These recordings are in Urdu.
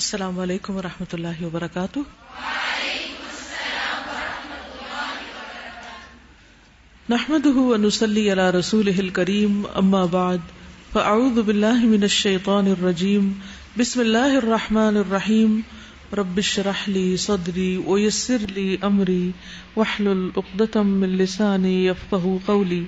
السلام علیکم ورحمۃ اللہ وبرکاتہ۔ نحمده ونصلی علی رسولہ الکریم، اما بعد فاعوذ باللہ من الشیطان الرجیم، بسم اللہ الرحمن الرحیم، رب اشرح لی صدری ویسر لی امری واحلل عقدۃ من لسانی یفقہوا قولی۔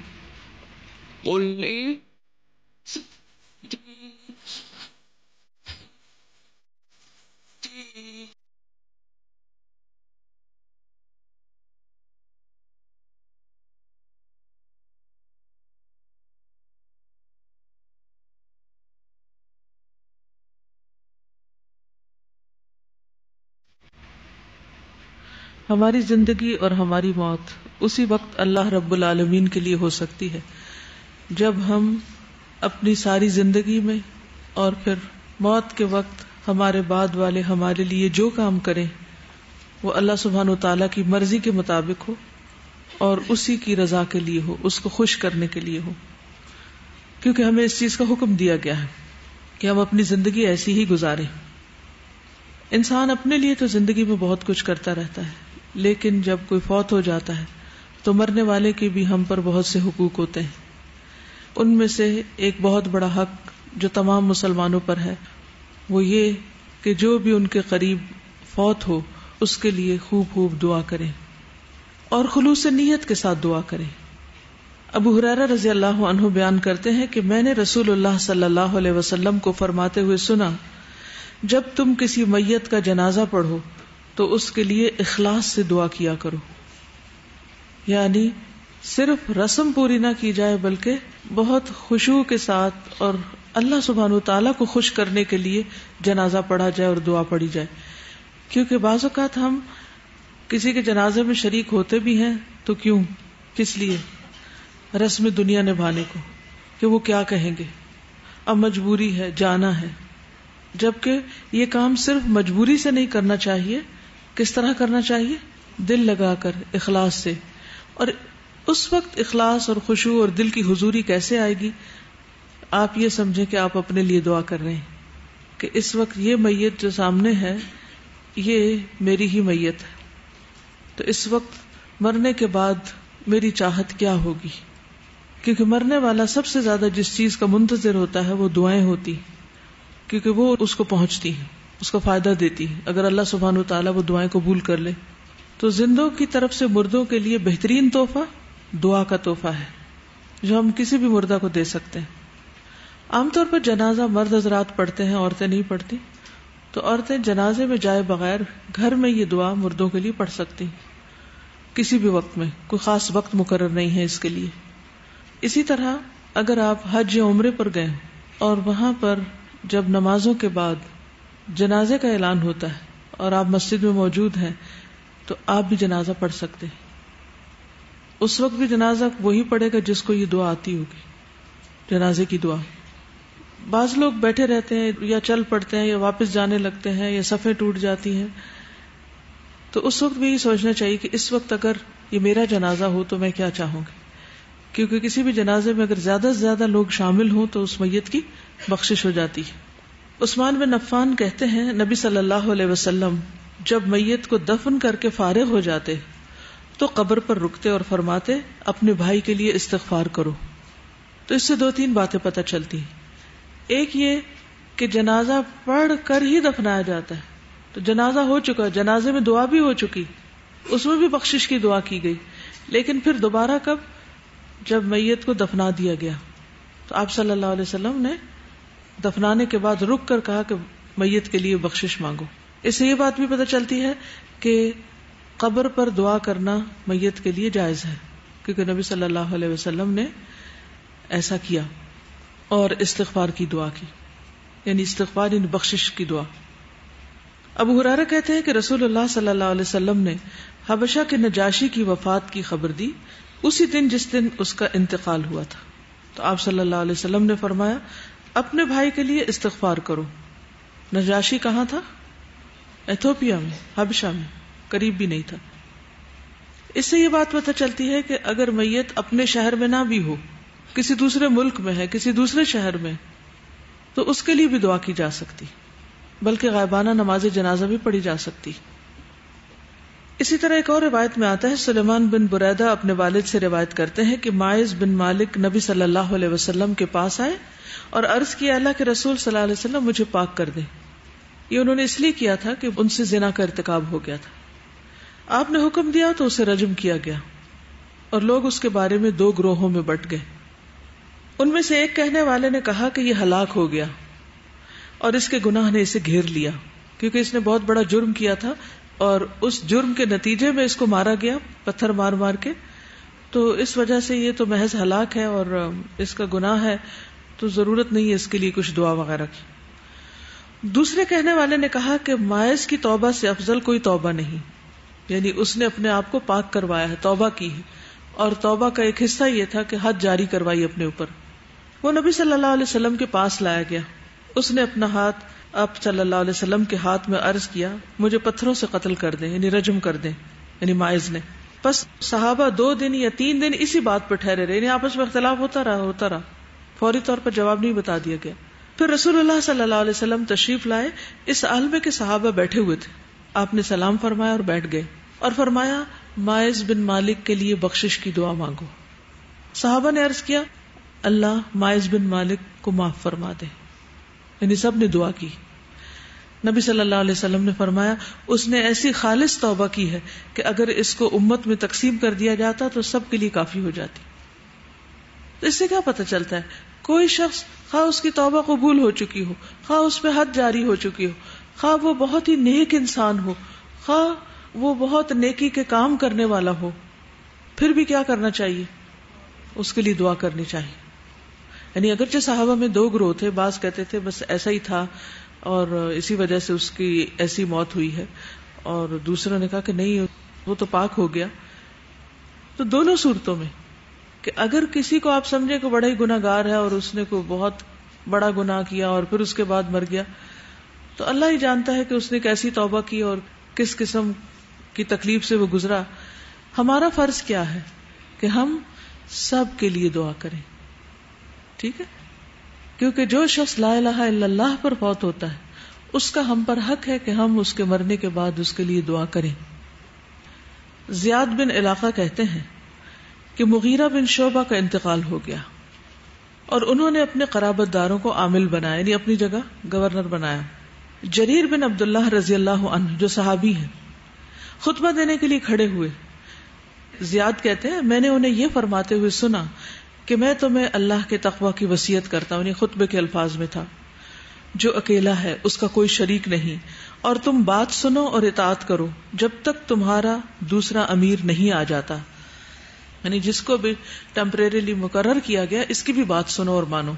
ہماری زندگی اور ہماری موت اسی وقت اللہ رب العالمین کے لیے ہو سکتی ہے جب ہم اپنی ساری زندگی میں اور پھر موت کے وقت ہمارے بعد والے ہمارے لیے جو کام کریں وہ اللہ سبحانہ و تعالیٰ کی مرضی کے مطابق ہو اور اسی کی رضا کے لیے ہو، اس کو خوش کرنے کے لیے ہو، کیونکہ ہمیں اس چیز کا حکم دیا گیا ہے کہ ہم اپنی زندگی ایسی ہی گزاریں۔ انسان اپنے لیے تو زندگی میں بہت کچھ کرتا رہتا ہے، لیکن جب کوئی فوت ہو جاتا ہے تو مرنے والے کے بھی ہم پر بہت سے حقوق ہوتے ہیں۔ ان میں سے ایک بہت بڑا حق جو تمام مسلمانوں پر ہے وہ یہ کہ جو بھی ان کے قریب فوت ہو اس کے لیے خوب خوب دعا کریں اور خلوص نیت کے ساتھ دعا کریں۔ ابو ہریرہ رضی اللہ عنہ بیان کرتے ہیں کہ میں نے رسول اللہ صلی اللہ علیہ وسلم کو فرماتے ہوئے سنا، جب تم کسی میت کا جنازہ پڑھو تو اس کے لیے اخلاص سے دعا کیا کرو، یعنی صرف رسم پوری نہ کی جائے بلکہ بہت خشوع کے ساتھ اور اللہ سبحانہ تعالیٰ کو خوش کرنے کے لیے جنازہ پڑھا جائے اور دعا پڑھی جائے۔ کیونکہ بعض اوقات ہم کسی کے جنازے میں شریک ہوتے بھی ہیں تو کیوں، کس لیے؟ رسم دنیا نبھانے کو، کہ وہ کیا کہیں گے، اب مجبوری ہے، جانا ہے، جبکہ یہ کام صرف مجبوری سے نہیں کرنا چاہیے۔ کس طرح کرنا چاہیے؟ دل لگا کر، اخلاص سے۔ اور اس وقت اخلاص اور خشوع اور دل کی حضوری کیسے آئے گی؟ آپ یہ سمجھیں کہ آپ اپنے لیے دعا کر رہے ہیں کہ اس وقت یہ میت جو سامنے ہے یہ میری ہی میت ہے، تو اس وقت مرنے کے بعد میری چاہت کیا ہوگی؟ کیونکہ مرنے والا سب سے زیادہ جس چیز کا منتظر ہوتا ہے وہ دعائیں ہوتی، کیونکہ وہ اس کو پہنچتی ہیں، اس کو فائدہ دیتی ہیں۔ اگر اللہ سبحانہ و تعالیٰ وہ دعائیں قبول کر لے تو زندوں کی طرف سے مردوں کے لیے بہترین تحفہ دعا کا تحفہ ہے جو ہم کسی بھی مردہ کو دے سکتے ہیں۔ عام طور پر جنازہ مرد حضرات پڑھتے ہیں، عورتیں نہیں پڑھتی، تو عورتیں جنازے میں جائے بغیر گھر میں یہ دعا مردوں کے لیے پڑھ سکتی ہیں کسی بھی وقت میں، کوئی خاص وقت مقرر نہیں ہے اس کے لیے۔ اسی طرح اگر آپ حج یا عمرے پر گئے اور وہاں پر جب نمازوں کے بعد جنازے کا اعلان ہوتا ہے اور آپ مسجد میں موجود ہیں تو آپ بھی جنازہ پڑھ سکتے ہیں۔ اس وقت بھی جنازہ وہی پڑھے گا جس کو یہ دعا آتی ہوگی، جنازے کی دعا۔ بعض لوگ بیٹھے رہتے ہیں یا چل پڑتے ہیں یا واپس جانے لگتے ہیں یا صفیں ٹوٹ جاتی ہیں، تو اس وقت بھی یہ سوچنا چاہیے کہ اس وقت اگر یہ میرا جنازہ ہو تو میں کیا چاہوں گی، کیونکہ کسی بھی جنازے میں اگر زیادہ سے زیادہ لوگ شامل ہوں تو اس میت کی بخشش ہو جاتی ہے۔ عثمان بن عفان کہتے ہیں نبی صلی اللہ علیہ وسلم جب میت کو دفن کر کے فارغ ہو جاتے تو قبر پر رکتے اور فرماتے اپنے بھائی کے لیے استغفار کرو۔ تو اس سے دو تین باتیں پتہ چلتی ہیں۔ ایک یہ کہ جنازہ پڑھ کر ہی دفنایا جاتا ہے، تو جنازہ ہو چکا، جنازے میں دعا بھی ہو چکی، اس میں بھی بخشش کی دعا کی گئی، لیکن پھر دوبارہ کب؟ جب میت کو دفنا دیا گیا تو آپ صلی اللہ علیہ وسلم نے دفنانے کے بعد رک کر کہا کہ میت کے لیے بخشش مانگو۔ اس سے یہ بات بھی پتہ چلتی ہے کہ قبر پر دعا کرنا میت کے لیے جائز ہے، کیونکہ نبی صلی اللہ علیہ وسلم نے ایسا کیا اور استغفار کی دعا کی، یعنی استغفار یعنی بخشش کی دعا۔ ابو ہریرہ کہتے ہیں کہ رسول اللہ صلی اللہ علیہ وسلم نے حبشہ کے نجاشی کی وفات کی خبر دی اسی دن جس دن اس کا انتقال ہوا تھا، تو آپ صلی اللہ علیہ وسلم نے فرمایا اپنے بھائی کے لیے استغفار کرو۔ نجاشی کہاں تھا؟ ایتھوپیا میں، حبشہ میں، قریب بھی نہیں تھا۔ اس سے یہ بات پتہ چلتی ہے کہ اگر میت اپنے شہر میں نہ بھی ہو، کسی دوسرے ملک میں ہے، کسی دوسرے شہر میں، تو اس کے لیے بھی دعا کی جا سکتی۔ بلکہ غائبانہ نماز جنازہ بھی پڑھی جا سکتی. اسی طرح ایک اور روایت میں آتا ہے، سلیمان بن بریدہ اپنے والد سے روایت کرتے ہیں کہ ماعز بن مالک نبی صلی اللہ علیہ وسلم کے پاس آئے اور عرض کیا، اللہ کے رسول صلی اللہ علیہ وسلم مجھے پاک کر دیں. یہ انہوں نے اس لیے کیا تھا کہ ان سے زنا کا ارتکاب ہو گیا تھا. آپ نے حکم دیا تو اسے رجم کیا گیا، اور لوگ اس کے بارے میں 2 گروہوں میں بٹ گئے. ان میں سے ایک کہنے والے نے کہا کہ یہ ہلاک ہو گیا اور اس کے گناہ نے اسے گھیر لیا، کیونکہ اس نے بہت بڑا جرم کیا تھا اور اس جرم کے نتیجے میں اس کو مارا گیا پتھر مار مار کے، تو اس وجہ سے یہ تو محض ہلاک ہے اور اس کا گناہ ہے، تو ضرورت نہیں ہے اس کے لیے کچھ دعا وغیرہ کی. دوسرے کہنے والے نے کہا کہ ماعز کی توبہ سے افضل کوئی توبہ نہیں، یعنی اس نے اپنے آپ کو پاک کروایا ہے، توبہ کی ہے، اور توبہ کا ایک حصہ یہ تھا کہ حد جاری کروائی اپنے اوپر. وہ نبی صلی اللہ علیہ وسلم کے پاس لایا گیا. اس نے اپنا ہاتھ آپ صلی اللہ علیہ وسلم کے ہاتھ میں عرض کیا، مجھے پتھروں سے قتل کر دیں، یعنی رجم کر دیں، یعنی ماعز نے. بس صحابہ 2 دن یا 3 دن اسی بات پر ٹھہرے رہے، یعنی آپس میں اختلاف ہوتا رہا. فوری طور پر جواب نہیں بتا دیا گیا. پھر رسول اللہ صلی اللہ علیہ وسلم تشریف لائے. اس عالمے کے صحابہ بیٹھے ہوئے تھے. آپ نے سلام فرمایا اور بیٹھ گئے اور فرمایا، ماعز بن مالک کے لیے بخشش کی دعا مانگو. صحابہ نے عرض کیا، اللہ ماعز بن مالک کو معاف فرما دے. یعنی سب نے دعا کی. نبی صلی اللہ علیہ وسلم نے فرمایا، اس نے ایسی خالص توبہ کی ہے کہ اگر اس کو امت میں تقسیم کر دیا جاتا تو سب کے لیے کافی ہو جاتی. تو اس سے کیا پتہ چلتا ہے؟ کوئی شخص خواہ اس کی توبہ قبول ہو چکی ہو، خواہ اس پہ حد جاری ہو چکی ہو، خواہ وہ بہت ہی نیک انسان ہو، خواہ وہ بہت نیکی کے کام کرنے والا ہو، پھر بھی کیا کرنا چاہیے؟ اس کے لیے دعا کرنی چاہیے. یعنی اگرچہ صحابہ میں 2 گروہ تھے، بعض کہتے تھے بس ایسا ہی تھا اور اسی وجہ سے اس کی ایسی موت ہوئی ہے، اور دوسروں نے کہا کہ نہیں وہ تو پاک ہو گیا. تو دونوں صورتوں میں کہ اگر کسی کو آپ سمجھے کہ بڑا ہی گناہ گار ہے اور اس نے کوئی بہت بڑا گناہ کیا اور پھر اس کے بعد مر گیا، تو اللہ ہی جانتا ہے کہ اس نے کیسی توبہ کی اور کس قسم کی تکلیف سے وہ گزرا. ہمارا فرض کیا ہے کہ ہم سب کے لیے دعا کریں. ٹھیک ہے، کیونکہ جو شخص لا الہ الا اللہ پر فوت ہوتا ہے اس کا ہم پر حق ہے کہ ہم اس کے مرنے کے بعد اس کے لیے دعا کریں. زیاد بن علاقہ کہتے ہیں کہ مغیرہ بن شعبہ کا انتقال ہو گیا اور انہوں نے اپنے قرابت داروں کو عامل بنایا، یعنی اپنی جگہ گورنر بنایا. جریر بن عبداللہ رضی اللہ عنہ جو صحابی ہیں خطبہ دینے کے لیے کھڑے ہوئے. زیاد کہتے ہیں میں نے انہیں یہ فرماتے ہوئے سنا کہ میں تمہیں اللہ کے تقوی کی وصیت کرتا ہوں. یعنی خطبے کے الفاظ میں تھا، جو اکیلا ہے اس کا کوئی شریک نہیں، اور تم بات سنو اور اطاعت کرو جب تک تمہارا دوسرا امیر نہیں آ جاتا. یعنی جس کو بھی ٹیمپریریلی مقرر کیا گیا اس کی بھی بات سنو اور مانو.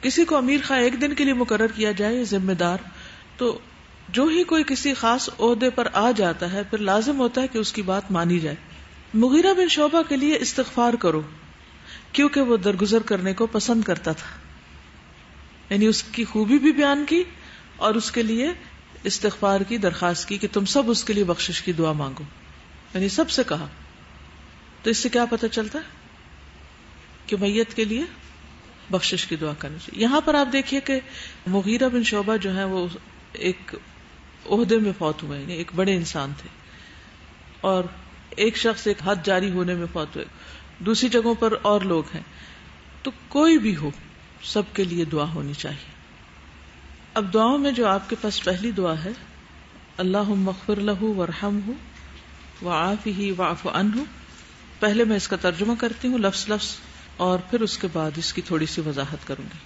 کسی کو امیر خواہ 1 دن کے لیے مقرر کیا جائے ذمہ دار، تو جو ہی کوئی کسی خاص عہدے پر آ جاتا ہے پھر لازم ہوتا ہے کہ اس کی بات مانی جائے. مغیرہ بن شعبہ کے لیے استغفار کرو کیونکہ وہ درگزر کرنے کو پسند کرتا تھا. یعنی اس کی خوبی بھی بیان کی اور اس کے لیے استغفار کی درخواست کی کہ تم سب اس کے لیے بخشش کی دعا مانگو. یعنی سب سے کہا. تو اس سے کیا پتہ چلتا ہے کہ میت کے لیے بخشش کی دعا کرنی چاہیے. یہاں پر آپ دیکھیے کہ مغیرہ بن شعبہ جو ہے وہ ایک عہدے میں فوت ہوئے، یعنی ایک بڑے انسان تھے، اور ایک شخص ایک حد جاری ہونے میں فوت ہوئے، دوسری جگہوں پر اور لوگ ہیں. تو کوئی بھی ہو سب کے لیے دعا ہونی چاہیے. اب دعاؤں میں جو آپ کے پاس پہلی دعا ہے، اللہم اغفر لہ وارحمہ وعافہ واعف عنہ، پہلے میں اس کا ترجمہ کرتی ہوں لفظ لفظ اور پھر اس کے بعد اس کی تھوڑی سی وضاحت کروں گی.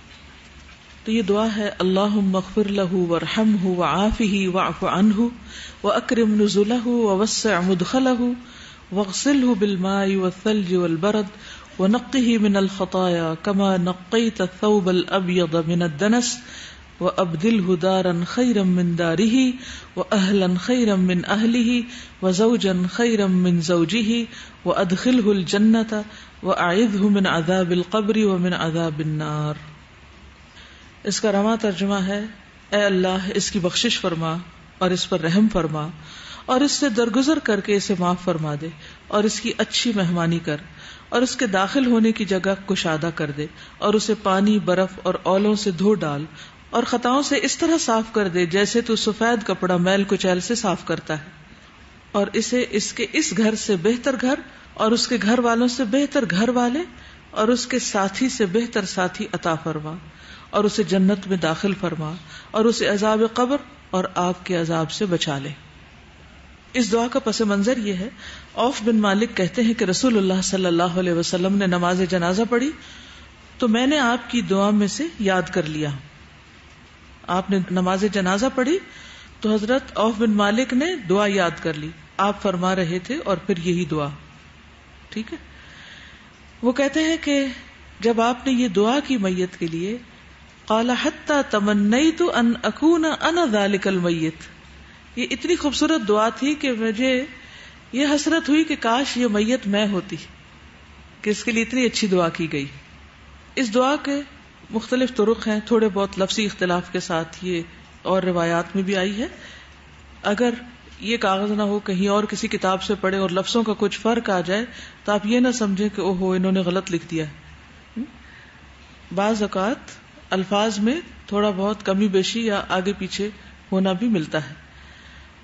تو یہ دعا ہے اللہم اغفر لہ وارحمہ وعافہ واعف عنہ واکرم نزلہ ووسع مدخلہ واغسلہ بالماء والثلج والبرد ونقه من الخطايا كما نقيت الثوب الأبيض من الدنس وأبدله دارا خيرا من داره وأهلا خيرا من أهله وزوجا خيرا من زوجه وأدخله الجنة وأعذه من عذاب القبر ومن عذاب النار. اس کا رواں ترجمہ ہے، اے اللہ اس کی بخشش فرما اور اس پر رحم فرما اور اس سے درگزر کر کے اسے معاف فرما دے اور اس کی اچھی مہمانی کر اور اس کے داخل ہونے کی جگہ کشادہ کر دے اور اسے پانی برف اور اولوں سے دھو ڈال اور خطاؤں سے اس طرح صاف کر دے جیسے تو سفید کپڑا میل کچیل سے صاف کرتا ہے، اور اسے اس کے اس گھر سے بہتر گھر اور اس کے گھر والوں سے بہتر گھر والے اور اس کے ساتھی سے بہتر ساتھی عطا فرما، اور اسے جنت میں داخل فرما، اور اسے عذاب قبر اور آگ کے عذاب سے بچا لے۔ اس دعا کا پس منظر یہ ہے، عوف بن مالک کہتے ہیں کہ رسول اللہ صلی اللہ علیہ وسلم نے نماز جنازہ پڑھی تو میں نے آپ کی دعا میں سے یاد کر لیا۔ آپ نے نماز جنازہ پڑھی تو حضرت عوف بن مالک نے دعا یاد کر لی، آپ فرما رہے تھے اور پھر یہی دعا، ٹھیک ہے۔ وہ کہتے ہیں کہ جب آپ نے یہ دعا کی میت کے لیے، قال حتی تمنیت ان اکون انا ذلک المیت، یہ اتنی خوبصورت دعا تھی کہ مجھے یہ حسرت ہوئی کہ کاش یہ میت میں ہوتی، کہ اس کے لیے اتنی اچھی دعا کی گئی۔ اس دعا کے مختلف طرق ہیں، تھوڑے بہت لفظی اختلاف کے ساتھ یہ اور روایات میں بھی آئی ہے۔ اگر یہ کاغذ نہ ہو، کہیں اور کسی کتاب سے پڑھے اور لفظوں کا کچھ فرق آ جائے تو آپ یہ نہ سمجھیں کہ اوہو انہوں نے غلط لکھ دیا ہے۔ بعض اوقات الفاظ میں تھوڑا بہت کمی بیشی یا آگے پیچھے ہونا بھی ملتا ہے۔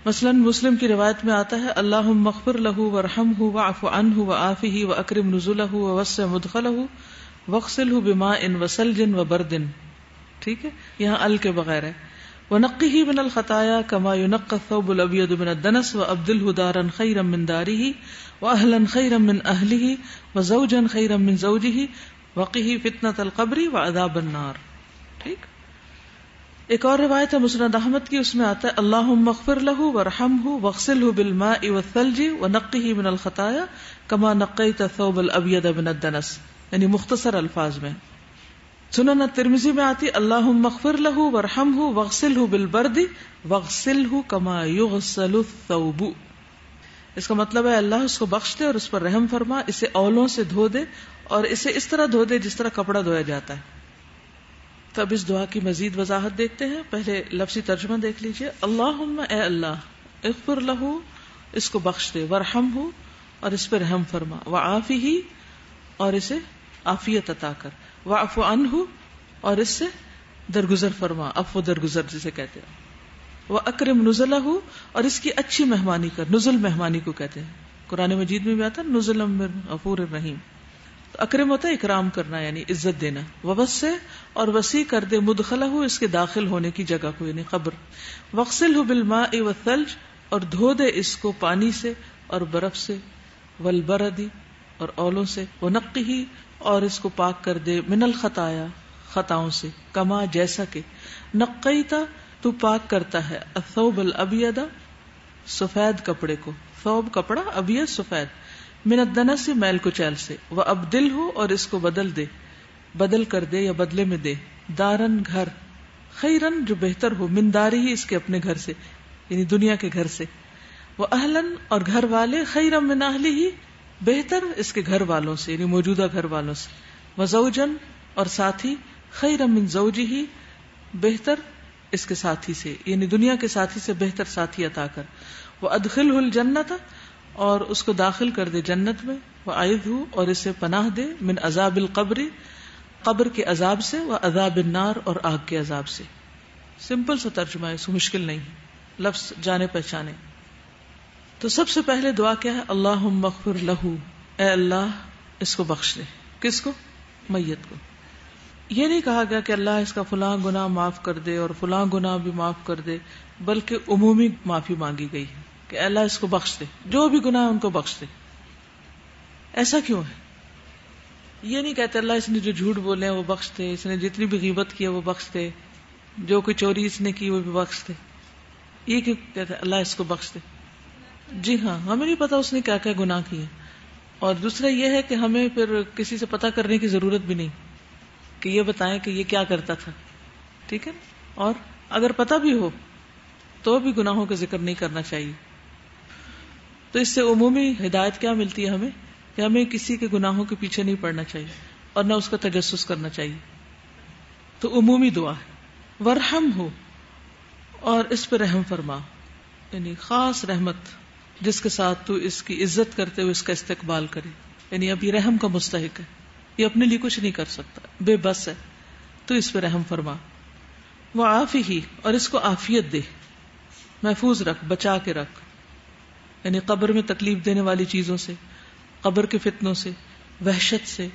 مثلا مسلم کی روایت میں آتا ہے اللہم اغفر لہ وارحمہ واعف عنہ وعافہ واکرم نزلہ ووسع مدخلہ واغسلہ بماء وثلج وبرد، ٹھیک ہے، یہاں ال کے بغیر ہے۔ ونقہ من الخطایا کما ینقی الثوب الابیض من الدنس وابدلہ دارا خیرا من دارہ واہلا خیرا من اہلہ وزوجا خیرا من زوجہ وقہ فتنۃ القبر وعذاب النار، ٹھیک۔ ایک اور روایت ہے مسند احمد کی، اس میں آتا ہے اللہم اغفر لہ وارحمہ واغسلہ بالماء والثلج ونقہ من الخطایا کما نقیت الثوب الابیض من الدنس، یعنی مختصر الفاظ میں۔ سنن الترمذی میں آتی اللہم اغفر لہ وارحمہ واغسلہ بالبرد واغسلہ کما یغسل الثوب، اس کا مطلب ہے اللہ اس کو بخش دے اور اس پر رحم فرما، اسے اولوں سے دھو دے اور اسے اس طرح دھو دے جس طرح کپڑا دھویا جاتا ہے۔ تو اب اس دعا کی مزید وضاحت دیکھتے ہیں، پہلے لفظی ترجمہ دیکھ لیجئے۔ اللہم، اے اللہ، اغفر لہ، اس کو بخش دے، وارحمہ، اور اس پر رحم فرما، وعافہ، اور اسے عافیت عطا کر، واعف عنہ، اور اس سے درگزر فرما، عفو درگزر جسے کہتے ہیں، واکرم نزلہ، اور اس کی اچھی مہمانی کر، نزل مہمانی کو کہتے ہیں، قرآن مجید میں بھی آتا ہے نزلا من غفور الرحیم۔ اکرم ہوتا ہے اکرام کرنا، یعنی عزت دینا، ووسع، اور وسیع کر دے، مدخلہ، اس کے داخل ہونے کی جگہ کو، یعنی قبر، واغسلہ بالماء والثلج، اور دھو دے اس کو پانی سے اور برف سے، والبرد، اور اولوں سے، ونقہ، اور اس کو پاک کر دے، من الخطایا، خطاؤں سے، کما جیسا کہ نقیتا، تو پاک کرتا ہے، الثوب الابیض، سفید کپڑے کو، ثوب کپڑا، ابیض سفید، من الدنس میل کچیل سے، وابدلہ، اور اس کو بدل دے، بدل کر دے یا بدلے میں دے، دارن گھر، خیرن جو بہتر ہو، من داری، اس کے اپنے گھر سے، یعنی دنیا کے گھر سے، واہلن، اور گھر والے، خیرا من اہلہ، بہتر اس کے گھر والوں سے، یعنی موجودہ گھر والوں سے، وزوجن، اور ساتھی، خیرا من زوجہ، بہتر اس کے ساتھی سے، یعنی دنیا کے ساتھی سے بہتر ساتھی عطا کر، وادخلہ الجنۃ، اور اس کو داخل کر دے جنت میں، وأعذہ، اور اسے پناہ دے، من عذاب القبر، قبر کے عذاب سے، وعذاب النار، اور آگ کے عذاب سے۔ سمپل سا ترجمہ ہے، اس کو مشکل نہیں، لفظ جانے پہچانے۔ تو سب سے پہلے دعا کیا ہے؟ اللہم اغفر لہ، اے اللہ اس کو بخش دے، کس کو؟ میت کو۔ یہ نہیں کہا گیا کہ اللہ اس کا فلاں گناہ معاف کر دے اور فلاں گناہ بھی معاف کر دے، بلکہ عمومی معافی مانگی گئی ہے کہ اللہ اس کو بخش دے، جو بھی گناہ ان کو بخش دے۔ ایسا کیوں ہے؟ یہ نہیں کہتے اللہ اس نے جو جھوٹ بولے وہ بخش دے، اس نے جتنی بھی غیبت کی ہے وہ بخش دے، جو کوئی چوری اس نے کی وہ بھی بخش دے۔ یہ کیوں کہتے اللہ اس کو بخش دے؟ جی ہاں، ہمیں نہیں پتا اس نے کیا کیا گناہ کیے، اور دوسرا یہ ہے کہ ہمیں پھر کسی سے پتا کرنے کی ضرورت بھی نہیں کہ یہ بتائیں کہ یہ کیا کرتا تھا، ٹھیک ہے، اور اگر پتا بھی ہو تو بھی گناہوں کا ذکر نہیں کرنا چاہیے۔ تو اس سے عمومی ہدایت کیا ملتی ہے ہمیں کہ ہمیں کسی کے گناہوں کے پیچھے نہیں پڑنا چاہیے اور نہ اس کا تجسس کرنا چاہیے۔ تو عمومی دعا ہے، ورحم ہو، اور اس پہ رحم فرما، یعنی خاص رحمت جس کے ساتھ تو اس کی عزت کرتے ہوئے اس کا استقبال کرے، یعنی اب یہ رحم کا مستحق ہے، یہ اپنے لیے کچھ نہیں کر سکتا، بے بس ہے، تو اس پہ رحم فرما۔ وعافہ، اور اس کو عافیت دے، محفوظ رکھ، بچا کے رکھ، یعنی قبر میں تکلیف دینے والی چیزوں سے، قبر کے فتنوں سے، وحشت سے،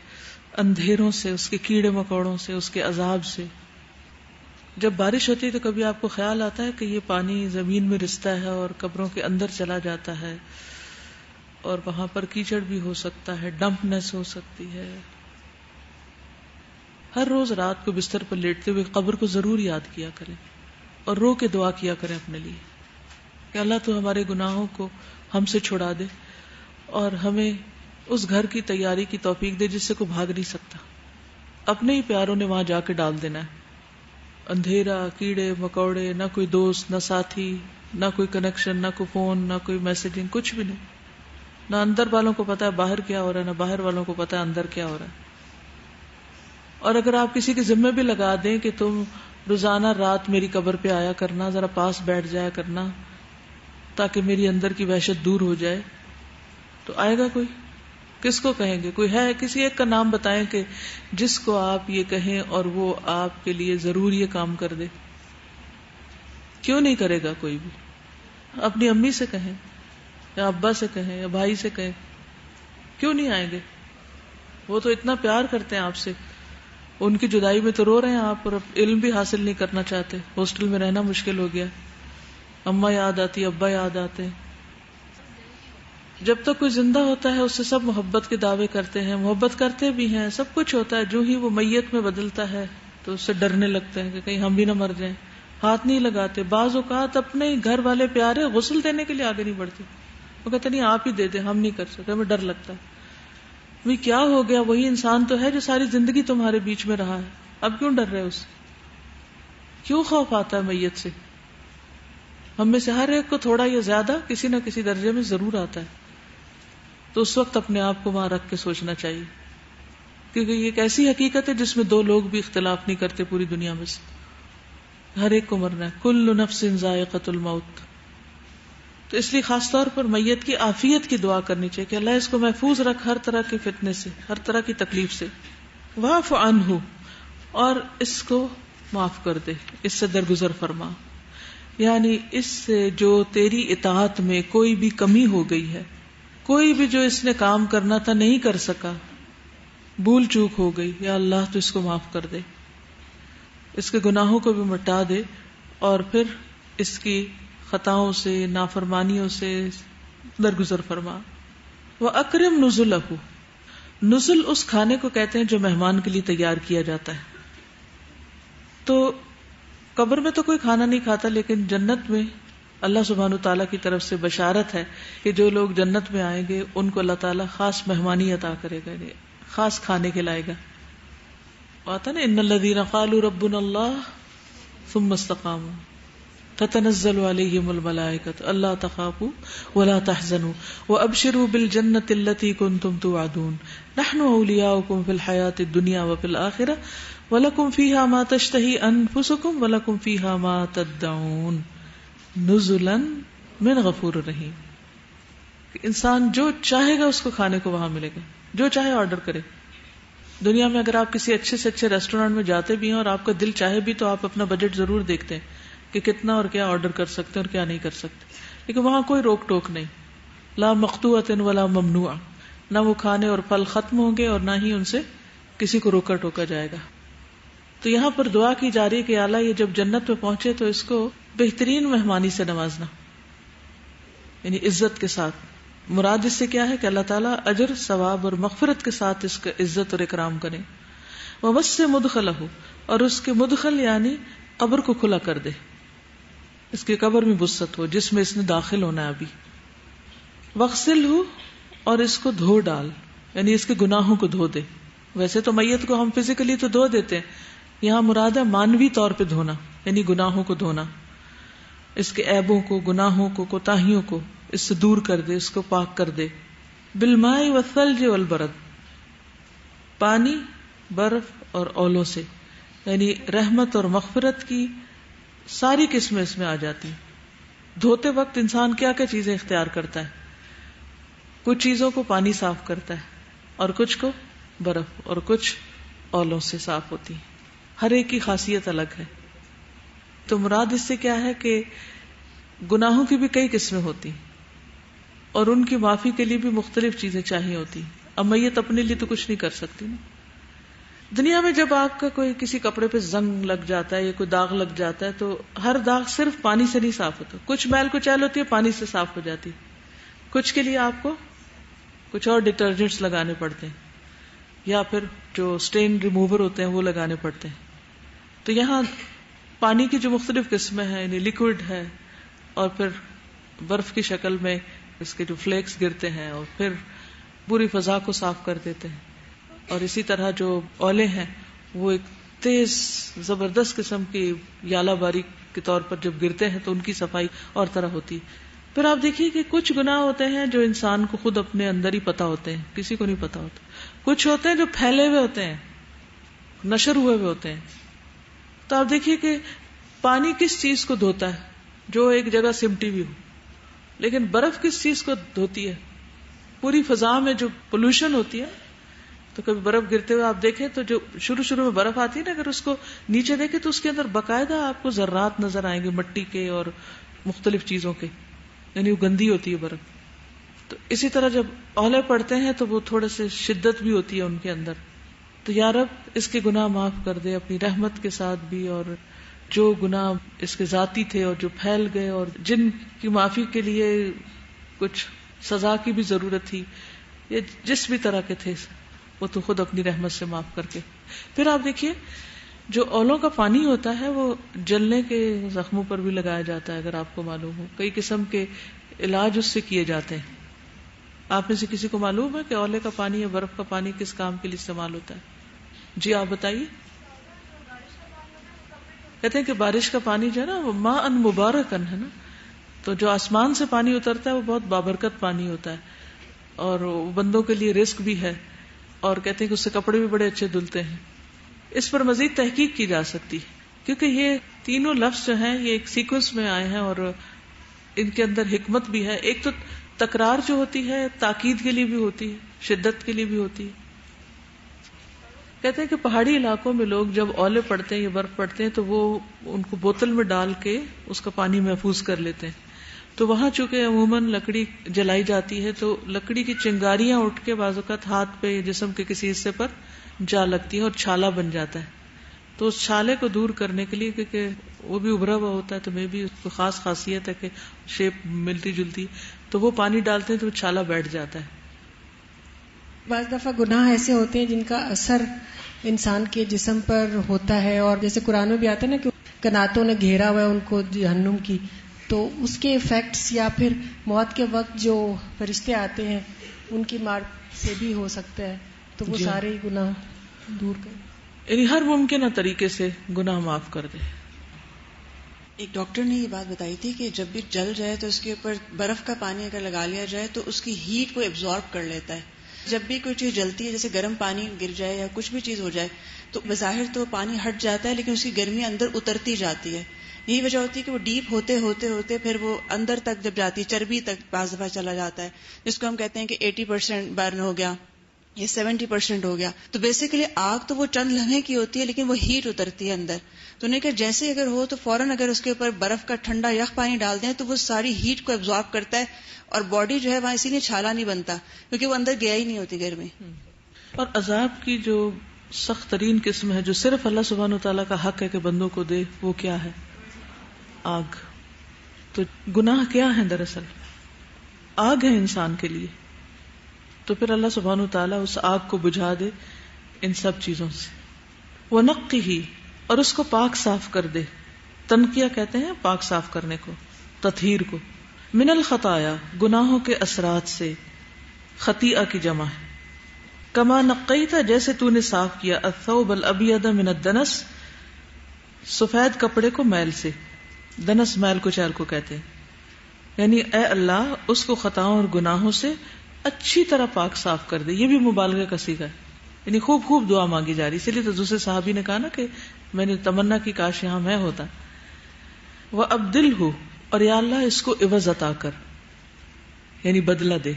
اندھیروں سے، اس کے کیڑے مکوڑوں سے، اس کے عذاب سے. جب بارش ہوتی ہے تو کبھی آپ کو خیال آتا ہے کہ یہ پانی زمین میں رستا ہے اور قبروں کے اندر چلا جاتا ہے، اور وہاں پر کیچڑ بھی ہو سکتا ہے، ڈمپنس ہو سکتی ہے. ہر روز رات کو بستر پر لیٹتے ہوئے قبر کو ضرور یاد کیا کریں اور رو کے دعا کیا کریں اپنے لیے کہ اللہ تو ہمارے گناہوں کو ہم سے چھڑا دے اور ہمیں اس گھر کی تیاری کی توفیق دے جس سے کوئی بھاگ نہیں سکتا. اپنے ہی پیاروں نے وہاں جا کے ڈال دینا ہے. اندھیرا، کیڑے مکوڑے، نہ کوئی دوست، نہ ساتھی، نہ کوئی کنیکشن، نہ کوئی فون، نہ کوئی میسجنگ، کچھ بھی نہیں. نہ اندر والوں کو پتا ہے باہر کیا ہو رہا ہے، نہ باہر والوں کو پتا ہے اندر کیا ہو رہا ہے. اور اگر آپ کسی کے ذمہ بھی لگا دیں کہ تم روزانہ رات میری قبر پہ آیا کرنا، ذرا پاس بیٹھ جایا کرنا تاکہ میری اندر کی وحشت دور ہو جائے، تو آئے گا کوئی؟ کس کو کہیں گے؟ کوئی ہے؟ کسی ایک کا نام بتائیں کہ جس کو آپ یہ کہیں اور وہ آپ کے لیے ضرور یہ کام کر دے. کیوں نہیں کرے گا کوئی بھی؟ اپنی امی سے کہیں یا ابا سے کہیں یا بھائی سے کہیں، کیوں نہیں آئیں گے؟ وہ تو اتنا پیار کرتے ہیں آپ سے. ان کی جدائی میں تو رو رہے ہیں آپ، اور علم بھی حاصل نہیں کرنا چاہتے. ہاسٹل میں رہنا مشکل ہو گیا، اماں یاد آتی، ابا یاد آتے. جب تک کوئی زندہ ہوتا ہے اس سے سب محبت کے دعوے کرتے ہیں، محبت کرتے بھی ہیں، سب کچھ ہوتا ہے. جو ہی وہ میت میں بدلتا ہے تو اس سے ڈرنے لگتے ہیں کہ کہیں ہم بھی نہ مر جائیں. ہاتھ نہیں لگاتے. بعض اوقات اپنے گھر والے پیارے غسل دینے کے لیے آگے نہیں بڑھتے. وہ کہتے نہیں آپ ہی دے دیں، ہم نہیں کر سکتے، ہمیں ڈر لگتا ہے. وہ کیا ہو گیا؟ وہی انسان تو ہے جو ساری زندگی تمہارے بیچ میں رہا ہے. اب کیوں ڈر رہے اس سے؟ کیوں خوف آتا ہے میت سے؟ ہم میں سے ہر ایک کو تھوڑا یا زیادہ کسی نہ کسی درجے میں ضرور آتا ہے. تو اس وقت اپنے آپ کو وہاں رکھ کے سوچنا چاہیے، کیونکہ یہ ایک ایسی حقیقت ہے جس میں دو لوگ بھی اختلاف نہیں کرتے پوری دنیا میں سے. ہر ایک کو مرنا ہے. کل نفس ذائقۃ الموت. تو اس لیے خاص طور پر میت کی عافیت کی دعا کرنی چاہیے کہ اللہ اس کو محفوظ رکھ ہر طرح کے فتنے سے، ہر طرح کی تکلیف سے. واعف عنہ، اور اس کو معاف کر دے، اس سے درگزر فرما. یعنی اس سے جو تیری اطاعت میں کوئی بھی کمی ہو گئی ہے، کوئی بھی جو اس نے کام کرنا تھا نہیں کر سکا، بھول چوک ہو گئی، یا اللہ تو اس کو معاف کر دے، اس کے گناہوں کو بھی مٹا دے، اور پھر اس کی خطاؤں سے، نافرمانیوں سے درگزر فرما. وَأَكْرِمْ نُزُلَهُ، نزل اس کھانے کو کہتے ہیں جو مہمان کے لیے تیار کیا جاتا ہے. تو قبر میں تو کوئی کھانا نہیں کھاتا، لیکن جنت میں اللہ سبحانہ تعالیٰ کی طرف سے بشارت ہے کہ جو لوگ جنت میں آئیں گے ان کو اللہ تعالیٰ خاص مہمانی عطا کرے گا، خاص کھانے کھلائے گا. آتا نا ان الذین قالوا ربنا اللہ ثم استقاموا تتنزل علیہم الملائکۃ الا تخافوا ولا تحزنوا وابشروا بالجنۃ التي كنتم توعدون نحن اولیاؤکم فی الحیاۃ الدنیا وفی الآخرہ وَلَكُمْ فِيهَا مَا تَشْتَهِي أَنفُسُكُمْ وَلَكُمْ فِيهَا مَا تَدَّعُونَ نُزُلًا مِّن غَفُورٍ رَحِيمٍ. انسان جو چاہے گا اس کو کھانے کو وہاں ملے گا، جو چاہے آرڈر کرے. دنیا میں اگر آپ کسی اچھے سے اچھے ریسٹورینٹ میں جاتے بھی ہیں اور آپ کا دل چاہے بھی تو آپ اپنا بجٹ ضرور دیکھتے ہیں کہ کتنا اور کیا آرڈر کر سکتے ہیں اور کیا نہیں کر سکتے. لیکن وہاں کوئی روک ٹوک نہیں، لا مقطوعۃ ولا ممنوع. نہ وہ کھانے اور پھل ختم ہوں گے اور نہ ہی ان سے کسی کو روکا ٹوکا جائے گا. تو یہاں پر دعا کی جا رہی ہے کہ اللہ یہ جب جنت میں پہنچے تو اس کو بہترین مہمانی سے نوازنا، یعنی عزت کے ساتھ. مراد اس سے کیا ہے کہ اللہ تعالیٰ اجر، ثواب اور مغفرت کے ساتھ اس کا عزت اور اکرام کرے. وَوَسِّعْ مُدْخَلَهُ، اور اس کے مدخل یعنی قبر کو کھلا کر دے، اس کی قبر میں وسعت ہو جس میں اس نے داخل ہونا ہے ابھی. وَغْسِلْهُ، اور اس کو دھو ڈال، یعنی اس کے گناہوں کو دھو دے. ویسے تو میت کو ہم فزیکلی تو دھو دیتے ہیں، یہاں مراد ہے مانوی طور پہ دھونا، یعنی گناہوں کو دھونا، اس کے عیبوں کو، گناہوں کو، کوتاہیوں کو اس سے دور کر دے، اس کو پاک کر دے. بالماء والثلج والبرد، پانی، برف اور اولوں سے، یعنی رحمت اور مغفرت کی ساری قسمیں اس میں آ جاتی ہیں. دھوتے وقت انسان کیا کیا چیزیں اختیار کرتا ہے؟ کچھ چیزوں کو پانی صاف کرتا ہے اور کچھ کو برف اور کچھ اولوں سے صاف ہوتی ہیں. ہر ایک کی خاصیت الگ ہے. تو مراد اس سے کیا ہے کہ گناہوں کی بھی کئی قسمیں ہوتی اور ان کی معافی کے لیے بھی مختلف چیزیں چاہیے ہوتی. اب میت اپنے لیے تو کچھ نہیں کر سکتی نا. دنیا میں جب آپ کا کوئی کسی کپڑے پہ زنگ لگ جاتا ہے یا کوئی داغ لگ جاتا ہے تو ہر داغ صرف پانی سے نہیں صاف ہوتا. کچھ میل کچیل ہوتی ہے پانی سے صاف ہو جاتی, کچھ کے لیے آپ کو کچھ اور ڈٹرجنٹس لگانے پڑتے ہیں یا پھر جو سٹین ریموور ہوتے ہیں وہ لگانے پڑتے ہیں. تو یہاں پانی کی جو مختلف قسمیں ہیں, یعنی لیکوڈ ہے اور پھر برف کی شکل میں اس کے جو فلیکس گرتے ہیں اور پھر پوری فضا کو صاف کر دیتے ہیں, اور اسی طرح جو اولے ہیں وہ ایک تیز زبردست قسم کی یالہ باری کے طور پر جب گرتے ہیں تو ان کی صفائی اور طرح ہوتی. پھر آپ دیکھیے کہ کچھ گناہ ہوتے ہیں جو انسان کو خود اپنے اندر ہی پتا ہوتے ہیں, کسی کو نہیں پتا ہوتا. کچھ ہوتے ہیں جو پھیلے ہوئے ہوتے ہیں, نشر ہوئے ہوئے ہوتے ہیں. تو آپ دیکھیے کہ پانی کس چیز کو دھوتا ہے, جو ایک جگہ سمٹی ہوئی ہو, لیکن برف کس چیز کو دھوتی ہے, پوری فضا میں جو پولوشن ہوتی ہے. تو کبھی برف گرتے ہوئے آپ دیکھیں تو جو شروع میں برف آتی ہے نا, اگر اس کو نیچے دیکھیں تو اس کے اندر باقاعدہ آپ کو ذرات نظر آئیں گے مٹی کے اور مختلف چیزوں کے, یعنی وہ گندی ہوتی ہے برف. تو اسی طرح جب اولے پڑتے ہیں تو وہ تھوڑے سے شدت بھی ہوتی ہے ان کے اندر. تو یا رب اس کے گناہ معاف کر دے اپنی رحمت کے ساتھ بھی, اور جو گناہ اس کے ذاتی تھے اور جو پھیل گئے اور جن کی معافی کے لیے کچھ سزا کی بھی ضرورت تھی یا جس بھی طرح کے تھے, وہ تو خود اپنی رحمت سے معاف کر کے. پھر آپ دیکھیے جو اولوں کا پانی ہوتا ہے وہ جلنے کے زخموں پر بھی لگایا جاتا ہے, اگر آپ کو معلوم ہو. کئی قسم کے علاج اس سے کیے جاتے ہیں. آپ میں سے کسی کو معلوم ہے کہ اولے کا پانی یا برف کا پانی کس کام کے لیے استعمال ہوتا ہے؟ جی آپ بتائیے. کہتے ہیں کہ بارش کا پانی جو ہے نا وہ ماء مبارکن ہے نا, تو جو آسمان سے پانی اترتا ہے وہ بہت بابرکت پانی ہوتا ہے اور بندوں کے لیے رزق بھی ہے, اور کہتے ہیں کہ اس سے کپڑے بھی بڑے اچھے دھلتے ہیں. اس پر مزید تحقیق کی جا سکتی کیونکہ یہ تینوں لفظ جو ہیں یہ ایک سیکوینس میں آئے ہیں اور ان کے اندر حکمت بھی ہے. ایک تو تکرار جو ہوتی ہے تاکید کے لیے بھی ہوتی ہے, شدت کے لیے بھی ہوتی ہے. کہتے ہیں کہ پہاڑی علاقوں میں لوگ جب اولے پڑتے ہیں یا برف پڑتے ہیں تو وہ ان کو بوتل میں ڈال کے اس کا پانی محفوظ کر لیتے ہیں. تو وہاں چونکہ عموماً لکڑی جلائی جاتی ہے تو لکڑی کی چنگاریاں اٹھ کے بعض اوقات ہاتھ پہ جسم کے کسی حصے پر جا لگتی ہیں اور چھالا بن جاتا ہے. تو اس چھالے کو دور کرنے کے لیے, کیونکہ وہ بھی ابھرا ہوا ہوتا ہے تو میں بھی اس کو خاص خاصیت ہے کہ شیپ ملتی جلتی, تو وہ پانی ڈالتے ہیں تو وہ چھالا بیٹھ جاتا ہے. بعض دفعہ گناہ ایسے ہوتے ہیں جن کا اثر انسان کے جسم پر ہوتا ہے, اور جیسے قرآن میں بھی آتا ہے نا کہ کناتوں نے گھیرا ہوا ہے ان کو جہنم کی, تو اس کے ایفیکٹس یا پھر موت کے وقت جو فرشتے آتے ہیں ان کی مار سے بھی ہو سکتا ہے, تو وہ سارے ہی گناہ دور کریں, یعنی ہر ممکنہ طریقے سے گناہ معاف کر دے. ایک ڈاکٹر نے یہ بات بتائی تھی کہ جب بھی جل جائے تو اس کے اوپر برف کا پانی اگر لگا لیا جائے تو اس کی ہیٹ کو ایبزارب کر لیتا ہے. جب بھی کوئی چیز جلتی ہے, جیسے گرم پانی گر جائے یا کچھ بھی چیز ہو جائے, تو بظاہر تو پانی ہٹ جاتا ہے لیکن اس کی گرمی اندر اترتی جاتی ہے. یہی وجہ ہوتی ہے کہ وہ ڈیپ ہوتے ہوتے ہوتے پھر وہ اندر تک جب جاتی ہے, چربی تک بعض دفعہ چلا جاتا ہے, جس کو ہم کہتے ہیں کہ 80% برن ہو گیا, یہ 70% ہو گیا. تو بیسیکلی آگ تو وہ چند لمحے کی ہوتی ہے لیکن وہ ہیٹ اترتی ہے اندر. تو انہیں کہ جیسے اگر ہو تو فوراً اگر اس کے اوپر برف کا ٹھنڈا یخ پانی ڈال دیں تو وہ ساری ہیٹ کو ایبزارب کرتا ہے, اور باڈی جو ہے وہاں اسی لیے چھالا نہیں بنتا کیونکہ وہ اندر گیا ہی نہیں ہوتی گرمی. اور عذاب کی جو سخت ترین قسم ہے جو صرف اللہ سبحانہ وتعالیٰ کا حق ہے کہ بندوں کو دے, وہ کیا ہے؟ آگ. تو گناہ کیا ہے؟ دراصل آگ ہے انسان کے لیے. تو پھر اللہ سبحانہ وتعالیٰ اس آگ کو بجھا دے ان سب چیزوں سے. وَنَقِّهِ, اور اس کو پاک صاف کر دے. تنقیہ کہتے ہیں پاک صاف کرنے کو, تطہیر کو. من الخطایا, گناہوں کے اثرات سے. خطیئہ کی جمع ہے. کما نقیت, جیسے تو نے صاف کیا, الثوب الابیض من الدنس, سفید کپڑے کو میل سے. دنس میل کو چیل کو کہتے ہیں. یعنی اے اللہ اس کو خطاؤں اور گناہوں سے اچھی طرح پاک صاف کر دے. یہ بھی مبالغہ کا صیغہ ہے, یعنی خوب خوب دعا مانگی جا رہی. اسی لیے تو دوسرے صحابی نے کہا نا کہ میں نے تمنا کی کاش یہاں میں ہوتا. وَأَبْدِلْهُ, اور یا اللہ اس کو عوض عطا کر, یعنی بدلہ دے.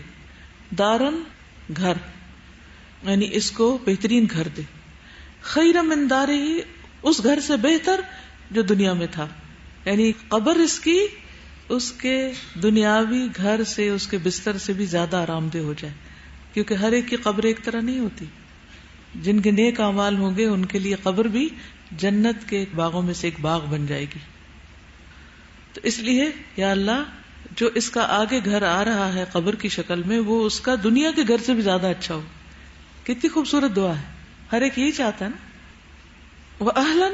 دارن, گھر, یعنی اس کو بہترین گھر دے. خیرا من دارہ, اس گھر سے بہتر جو دنیا میں تھا. یعنی قبر اس کی اس کے دنیاوی گھر سے، اس کے بستر سے بھی زیادہ آرام دہ ہو جائے، کیونکہ ہر ایک کی قبر ایک طرح نہیں ہوتی. جن کے نیک اعمال ہوں گے ان کے لیے قبر بھی جنت کے باغوں میں سے ایک باغ بن جائے گی. تو اس لیے یا اللہ جو اس کا آگے گھر آ رہا ہے قبر کی شکل میں، وہ اس کا دنیا کے گھر سے بھی زیادہ اچھا ہو. کتنی خوبصورت دعا ہے، ہر ایک یہی چاہتا ہے نا. وَأَهْلًا،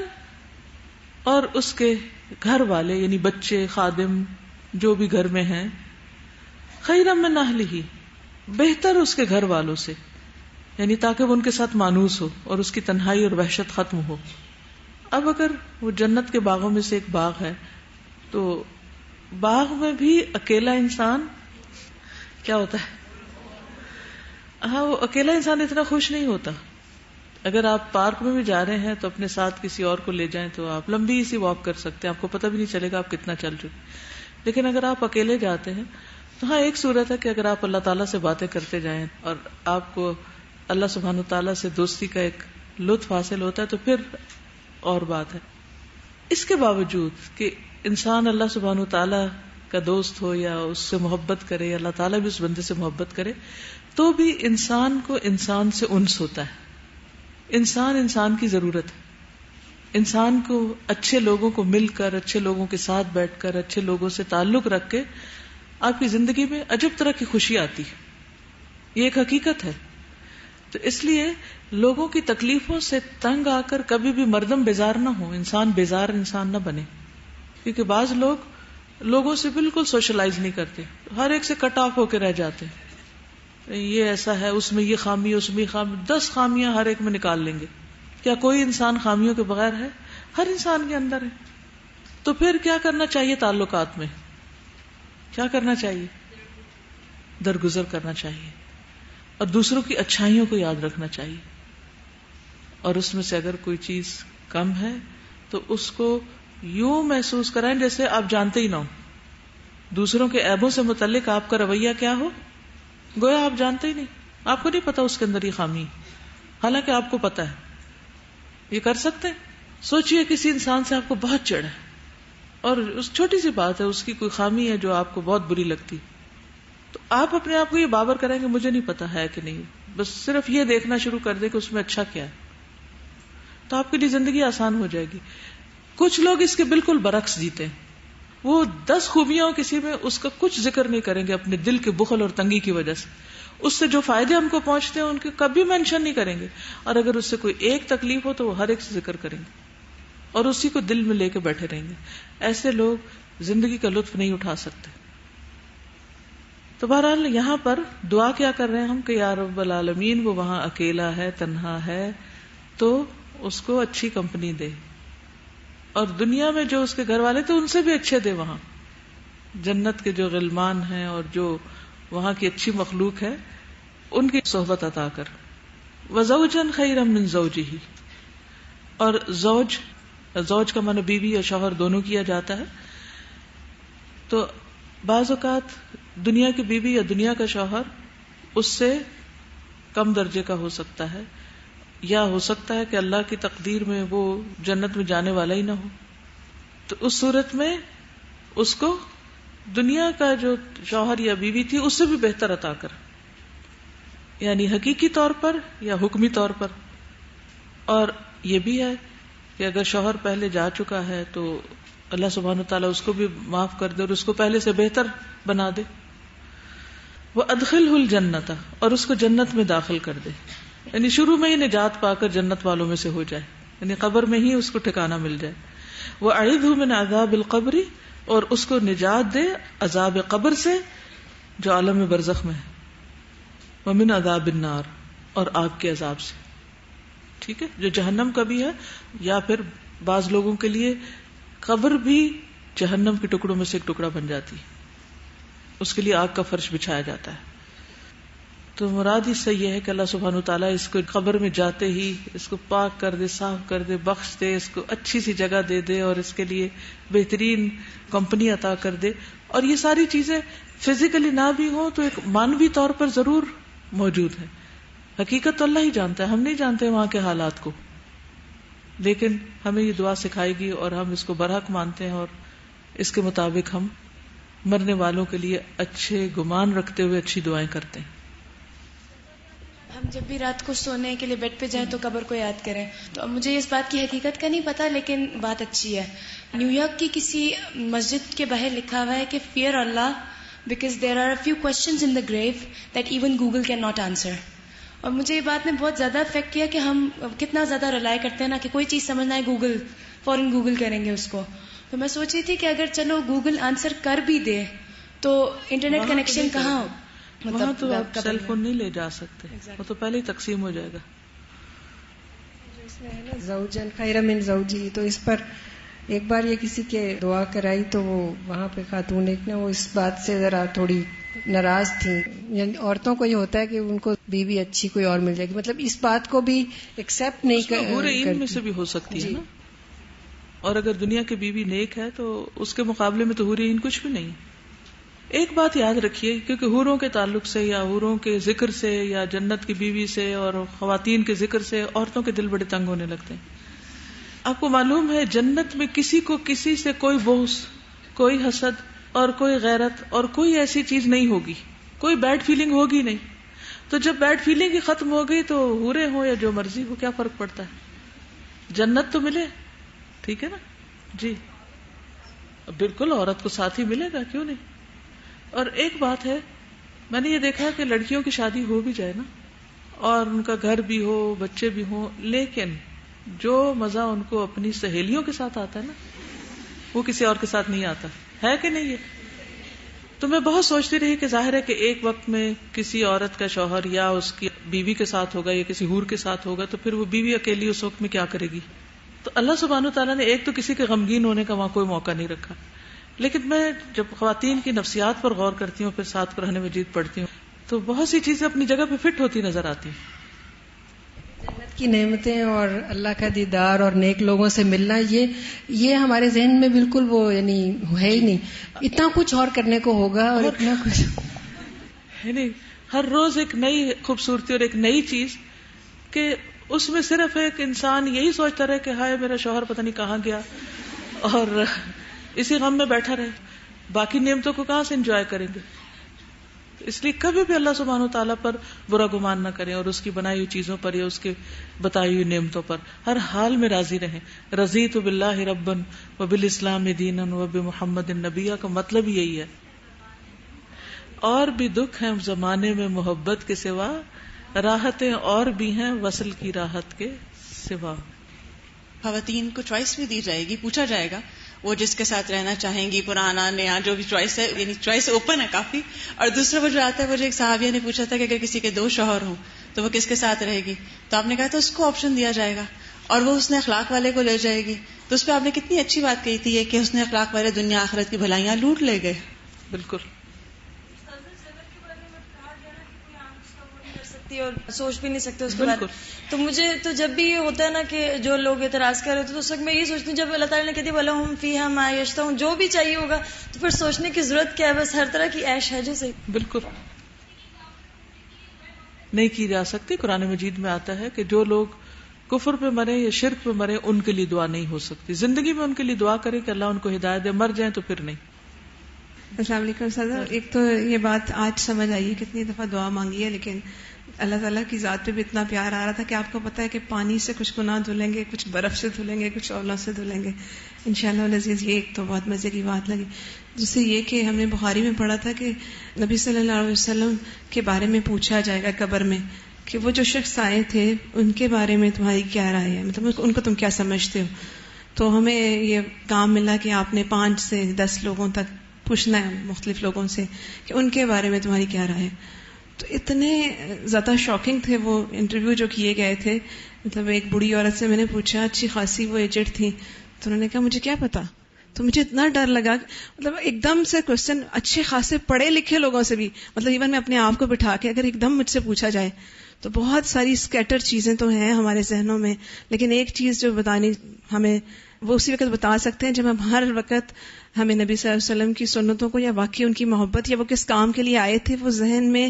اور اس کے گھر والے یعنی بچے، خادم جو بھی گھر میں ہیں، خیرا من اہلہ، بہتر اس کے گھر والوں سے، یعنی تاکہ وہ ان کے ساتھ مانوس ہو اور اس کی تنہائی اور وحشت ختم ہو. اب اگر وہ جنت کے باغوں میں سے ایک باغ ہے تو باغ میں بھی اکیلا انسان کیا ہوتا ہے؟ ہاں، وہ اکیلا انسان اتنا خوش نہیں ہوتا. اگر آپ پارک میں بھی جا رہے ہیں تو اپنے ساتھ کسی اور کو لے جائیں تو آپ لمبی سی واک کر سکتے ہیں، آپ کو پتہ بھی نہیں چلے گا آپ کتنا چل چکے. لیکن اگر آپ اکیلے جاتے ہیں تو ہاں ایک صورت ہے کہ اگر آپ اللہ تعالیٰ سے باتیں کرتے جائیں اور آپ کو اللہ سبحانہ تعالیٰ سے دوستی کا ایک لطف حاصل ہوتا ہے تو پھر اور بات ہے. اس کے باوجود کہ انسان اللہ سبحانہ تعالیٰ کا دوست ہو یا اس سے محبت کرے یا اللہ تعالیٰ بھی اس بندے سے محبت کرے، تو بھی انسان کو انسان سے انس ہوتا ہے. انسان کی ضرورت ہے. انسان کو اچھے لوگوں کو مل کر، اچھے لوگوں کے ساتھ بیٹھ کر، اچھے لوگوں سے تعلق رکھ کے آپ کی زندگی میں عجب طرح کی خوشی آتی ہے. یہ ایک حقیقت ہے. تو اس لیے لوگوں کی تکلیفوں سے تنگ آ کر کبھی بھی مردم بیزار نہ ہو، انسان بیزار انسان نہ بنے. کیونکہ بعض لوگ لوگوں سے بالکل سوشلائز نہیں کرتے، ہر ایک سے کٹ آف ہو کے رہ جاتے ہیں. یہ ایسا ہے، اس میں یہ خامی، اس میں یہ خامی، 10 خامیاں ہر ایک میں نکال لیں گے. کیا کوئی انسان خامیوں کے بغیر ہے؟ ہر انسان کے اندر ہے. تو پھر کیا کرنا چاہیے؟ تعلقات میں کیا کرنا چاہیے؟ درگزر کرنا چاہیے اور دوسروں کی اچھائیوں کو یاد رکھنا چاہیے. اور اس میں سے اگر کوئی چیز کم ہے تو اس کو یوں محسوس کرائیں جیسے آپ جانتے ہی نہ ہو. دوسروں کے عیبوں سے متعلق آپ کا رویہ کیا ہو، گویا آپ جانتے ہی نہیں، آپ کو نہیں پتا اس کے اندر یہ خامی، حالانکہ آپ کو پتا ہے. یہ کر سکتے ہیں؟ سوچئے کسی انسان سے آپ کو بہت چڑ ہے اور اس چھوٹی سی بات ہے، اس کی کوئی خامی ہے جو آپ کو بہت بری لگتی، تو آپ اپنے آپ کو یہ بابر کریں گے مجھے نہیں پتا ہے کہ نہیں، بس صرف یہ دیکھنا شروع کر دیں کہ اس میں اچھا کیا ہے، تو آپ کے لیے زندگی آسان ہو جائے گی. کچھ لوگ اس کے بالکل برعکس جیتے ہیں. وہ 10 خوبیاں کسی میں اس کا کچھ ذکر نہیں کریں گے اپنے دل کے بخل اور تنگی کی وجہ سے. اس سے جو فائدے ہم کو پہنچتے ہیں ان کے کبھی مینشن نہیں کریں گے، اور اگر اس سے کوئی ایک تکلیف ہو تو وہ ہر ایک سے ذکر کریں گے اور اسی کو دل میں لے کے بیٹھے رہیں گے. ایسے لوگ زندگی کا لطف نہیں اٹھا سکتے. تو بہرحال یہاں پر دعا کیا کر رہے ہیں ہم کہ یا رب العالمین وہ وہاں اکیلا ہے، تنہا ہے، تو اس کو اچھی کمپنی دے، اور دنیا میں جو اس کے گھر والے تھے ان سے بھی اچھے دے. وہاں جنت کے جو غلمان ہیں اور جو وہاں کی اچھی مخلوق ہے ان کی صحبت عطا کر. وزوجا خیرا من زوجہ، اور زوج کا معنی بیوی اور شوہر دونوں کیا جاتا ہے. تو بعض اوقات دنیا کی بیوی یا دنیا کا شوہر اس سے کم درجے کا ہو سکتا ہے، یا ہو سکتا ہے کہ اللہ کی تقدیر میں وہ جنت میں جانے والا ہی نہ ہو. تو اس صورت میں اس کو دنیا کا جو شوہر یا بیوی تھی اس سے بھی بہتر عطا کر، یعنی حقیقی طور پر یا حکمی طور پر. اور یہ بھی ہے کہ اگر شوہر پہلے جا چکا ہے تو اللہ سبحانہ تعالیٰ اس کو بھی معاف کر دے اور اس کو پہلے سے بہتر بنا دے. وَأَدْخِلْهُ الْجَنَّةَ، اور اس کو جنت میں داخل کر دے، یعنی شروع میں ہی نجات پا کر جنت والوں میں سے ہو جائے، یعنی قبر میں ہی اس کو ٹھکانہ مل جائے. وَأَعِذْهُ مِنْ عَذَابِ الْقَبْرِ، اور اس کو نجات دے عذاب قبر سے جو عالم برزخ میں ہے. وَمِنْ عَذَابِ النَّارِ، اور آگ کے عذاب سے. ٹھیک ہے، جو جہنم کا بھی ہے، یا پھر بعض لوگوں کے لیے قبر بھی جہنم کے ٹکڑوں میں سے ایک ٹکڑا بن جاتی ہے، اس کے لیے آگ کا فرش بچھایا جاتا ہے. تو مراد اس سے یہ ہے کہ اللہ سبحانہ وتعالیٰ اس کو قبر میں جاتے ہی اس کو پاک کر دے، صاف کر دے، بخش دے، اس کو اچھی سی جگہ دے دے اور اس کے لیے بہترین کمپنی عطا کر دے. اور یہ ساری چیزیں فزیکلی نہ بھی ہوں تو ایک مانوی طور پر ضرور موجود ہے. حقیقت تو اللہ ہی جانتا ہے، ہم نہیں جانتے وہاں کے حالات کو، لیکن ہمیں یہ دعا سکھائے گی اور ہم اس کو برحق مانتے ہیں اور اس کے مطابق ہم مرنے والوں کے لیے اچھے گمان رکھتے ہوئے اچھی دعائیں کرتے ہیں. ہم جب بھی رات کو سونے کے لیے بیڈ پہ جائیں تو قبر کو یاد کریں. تو اب مجھے اس بات کی حقیقت کا نہیں پتا، لیکن بات اچھی ہے. نیو یارک کی کسی مسجد کے باہر لکھا ہوا ہے کہ fear Allah because there are a few questions in the grave that even Google cannot answer. اور مجھے یہ بات نے بہت زیادہ افیکٹ کیا کہ ہم کتنا زیادہ ریلائی کرتے ہیں نا کہ کوئی چیز سمجھنا ہے گوگل، فوراً گوگل کریں گے اس کو. تو میں سوچ رہی تھی کہ اگر چلو گوگل آنسر کر بھی دے تو انٹرنیٹ کنیکشن کہاں ہو؟ وہاں تو آپ سیل فون نہیں لے جا سکتے، وہ تو پہلے ہی تقسیم ہو جائے گا. اس میں ہے نا زوجن خیر من زوجی، تو اس پر ایک بار یہ کسی کے دعا کرائی تو وہ وہاں پہ خاتون ایک نا وہ اس بات سے ذرا تھوڑی ناراض تھیں. یعنی عورتوں کو یہ ہوتا ہے کہ ان کو بیوی اچھی کوئی اور مل جائے گی، مطلب اس بات کو بھی ایکسپٹ نہیں کرتی. میں سے بھی ہو سکتی ہے نا. اور اگر دنیا کی بیوی نیک ہے تو اس کے مقابلے میں تو حور عین کچھ بھی نہیں. ایک بات یاد رکھیے، کیونکہ حوروں کے تعلق سے یا حوروں کے ذکر سے یا جنت کی بیوی سے اور خواتین کے ذکر سے عورتوں کے دل بڑے تنگ ہونے لگتے ہیں. آپ کو معلوم ہے جنت میں کسی کو کسی سے کوئی بغض، کوئی حسد اور کوئی غیرت اور کوئی ایسی چیز نہیں ہوگی، کوئی بیڈ فیلنگ ہوگی نہیں. تو جب بیڈ فیلنگ ہی ختم ہو گئی تو حوریں ہوں یا جو مرضی ہو کیا فرق پڑتا ہے؟ جنت تو ملے، ٹھیک ہے نا جی. بالکل عورت کو ساتھ ہی ملے گا، کیوں نہیں. اور ایک بات ہے، میں نے یہ دیکھا کہ لڑکیوں کی شادی ہو بھی جائے نا اور ان کا گھر بھی ہو، بچے بھی ہوں، لیکن جو مزہ ان کو اپنی سہیلیوں کے ساتھ آتا ہے نا وہ کسی اور کے ساتھ نہیں آتا ہے کہ نہیں. تو میں بہت سوچتی رہی کہ ظاہر ہے کہ ایک وقت میں کسی عورت کا شوہر یا اس کی بیوی کے ساتھ ہوگا یا کسی حور کے ساتھ ہوگا، تو پھر وہ بیوی اکیلی اس وقت میں کیا کرے گی. تو اللہ سبحانہ وتعالیٰ نے ایک تو کسی کے غمگین ہونے کا وہاں کوئی موقع نہیں رکھا. لیکن میں جب خواتین کی نفسیات پر غور کرتی ہوں، پھر ساتھ قرآن مجید پڑھتی ہوں، تو بہت سی چیزیں اپنی جگہ پہ فٹ ہوتی نظر آتی ہیں. جنت کی نعمتیں اور اللہ کا دیدار اور نیک لوگوں سے ملنا، یہ ہمارے ذہن میں بالکل وہ یعنی ہے ہی نہیں. اتنا کچھ اور کرنے کو ہوگا اور اتنا کچھ یعنی ہر روز ایک نئی خوبصورتی اور ایک نئی چیز کہ اس میں صرف ایک انسان یہی سوچتا رہے کہ ہائے میرا شوہر پتہ نہیں کہاں گیا، اور اسی غم میں بیٹھا رہے. باقی نعمتوں کو کہاں سے انجوائے کریں گے. اس لیے کبھی بھی اللہ سبحانہ وتعالیٰ پر برا گمان نہ کریں اور اس کی بنائی ہوئی چیزوں پر یا اس کے بتائی ہوئی نعمتوں پر ہر حال میں راضی رہیں. رضیت باللہ ربا وبالاسلام دینا وبمحمد نبیہ کا مطلب یہی ہے. اور بھی دکھ ہیں زمانے میں محبت کے سوا، راحتیں اور بھی ہیں وصل کی راحت کے سوا. خواتین کو چوائس بھی دی جائے گی، پوچھا جائے گا وہ جس کے ساتھ رہنا چاہیں گی، پرانا نیا جو بھی چوائس ہے، یعنی چوائس اوپن ہے کافی. اور دوسرا وہ جو آتا ہے، وہ جو ایک صحابیہ نے پوچھا تھا کہ اگر کسی کے 2 شوہر ہوں تو وہ کس کے ساتھ رہے گی، تو آپ نے کہا تھا اس کو آپشن دیا جائے گا اور وہ حسن اخلاق والے کو لے جائے گی. تو اس پہ آپ نے کتنی اچھی بات کہی تھی کہ حسن اخلاق والے دنیا آخرت کی بھلائیاں لوٹ لے گئے. بالکل اور سوچ بھی نہیں سکتے اس کے بعد. تو مجھے تو جب بھی یہ ہوتا ہے نا کہ جو لوگ اعتراض کر رہے ہوتے تو اس وقت میں یہ سوچتی ہوں جب اللہ تعالیٰ نے کہتی وَلَهُمْ فِيهَا مَا يَشْتَهُونَ، جو بھی چاہیے ہوگا تو پھر سوچنے کی ضرورت کیا ہے، بس ہر طرح کی عیش ہے جو صحیح بالکل نہیں کی جا سکتی. قرآن مجید میں آتا ہے کہ جو لوگ کفر پہ مرے یا شرک پہ مرے ان کے لیے دعا نہیں ہو سکتی. زندگی میں ان کے لیے دعا کرے کہ اللہ ان کو ہدایت دے، مر جائیں تو پھر نہیں. السلام علیکم سر. ایک تو یہ بات آج سمجھ آئی، کتنی دفعہ دعا مانگی ہے لیکن اللہ تعالیٰ کی ذات پہ بھی اتنا پیار آ رہا تھا کہ آپ کو پتا ہے کہ پانی سے کچھ گناہ دھلیں گے، کچھ برف سے دھلیں گے، کچھ اولوں سے دھلیں گے انشاءاللہ العزیز. یہ ایک تو بہت مزے کی بات لگی. جس سے یہ کہ ہم نے بخاری میں پڑھا تھا کہ نبی صلی اللہ علیہ وسلم کے بارے میں پوچھا جائے گا قبر میں کہ وہ جو شخص آئے تھے ان کے بارے میں تمہاری کیا رائے ہے، مطلب ان کو تم کیا سمجھتے ہو. تو ہمیں یہ کام ملا کہ آپ نے 5 سے 10 لوگوں تک پوچھنا ہے مختلف لوگوں سے کہ ان کے بارے میں تمہاری کیا رائے ہے. تو اتنے زیادہ شاکنگ تھے وہ انٹرویو جو کیے گئے تھے. مطلب ایک بوڑھی عورت سے میں نے پوچھا، اچھی خاصی وہ ایجڈ تھی، تو انہوں نے کہا مجھے کیا پتا. تو مجھے اتنا ڈر لگا، مطلب ایک دم سے کوشچن اچھے خاصے پڑھے لکھے لوگوں سے بھی، مطلب ایون میں اپنے آپ کو بٹھا کے اگر ایک دم مجھ سے پوچھا جائے تو بہت ساری اسکیٹر چیزیں تو ہیں ہمارے ذہنوں میں، لیکن ایک چیز جو بتانی ہمیں وہ اسی وقت بتا سکتے ہیں جب ہم ہر وقت ہمیں نبی صلی اللہ علیہ وسلم کی سنتوں کو یا واقعی ان کی محبت یا وہ کس کام کے لیے آئے تھے وہ ذہن میں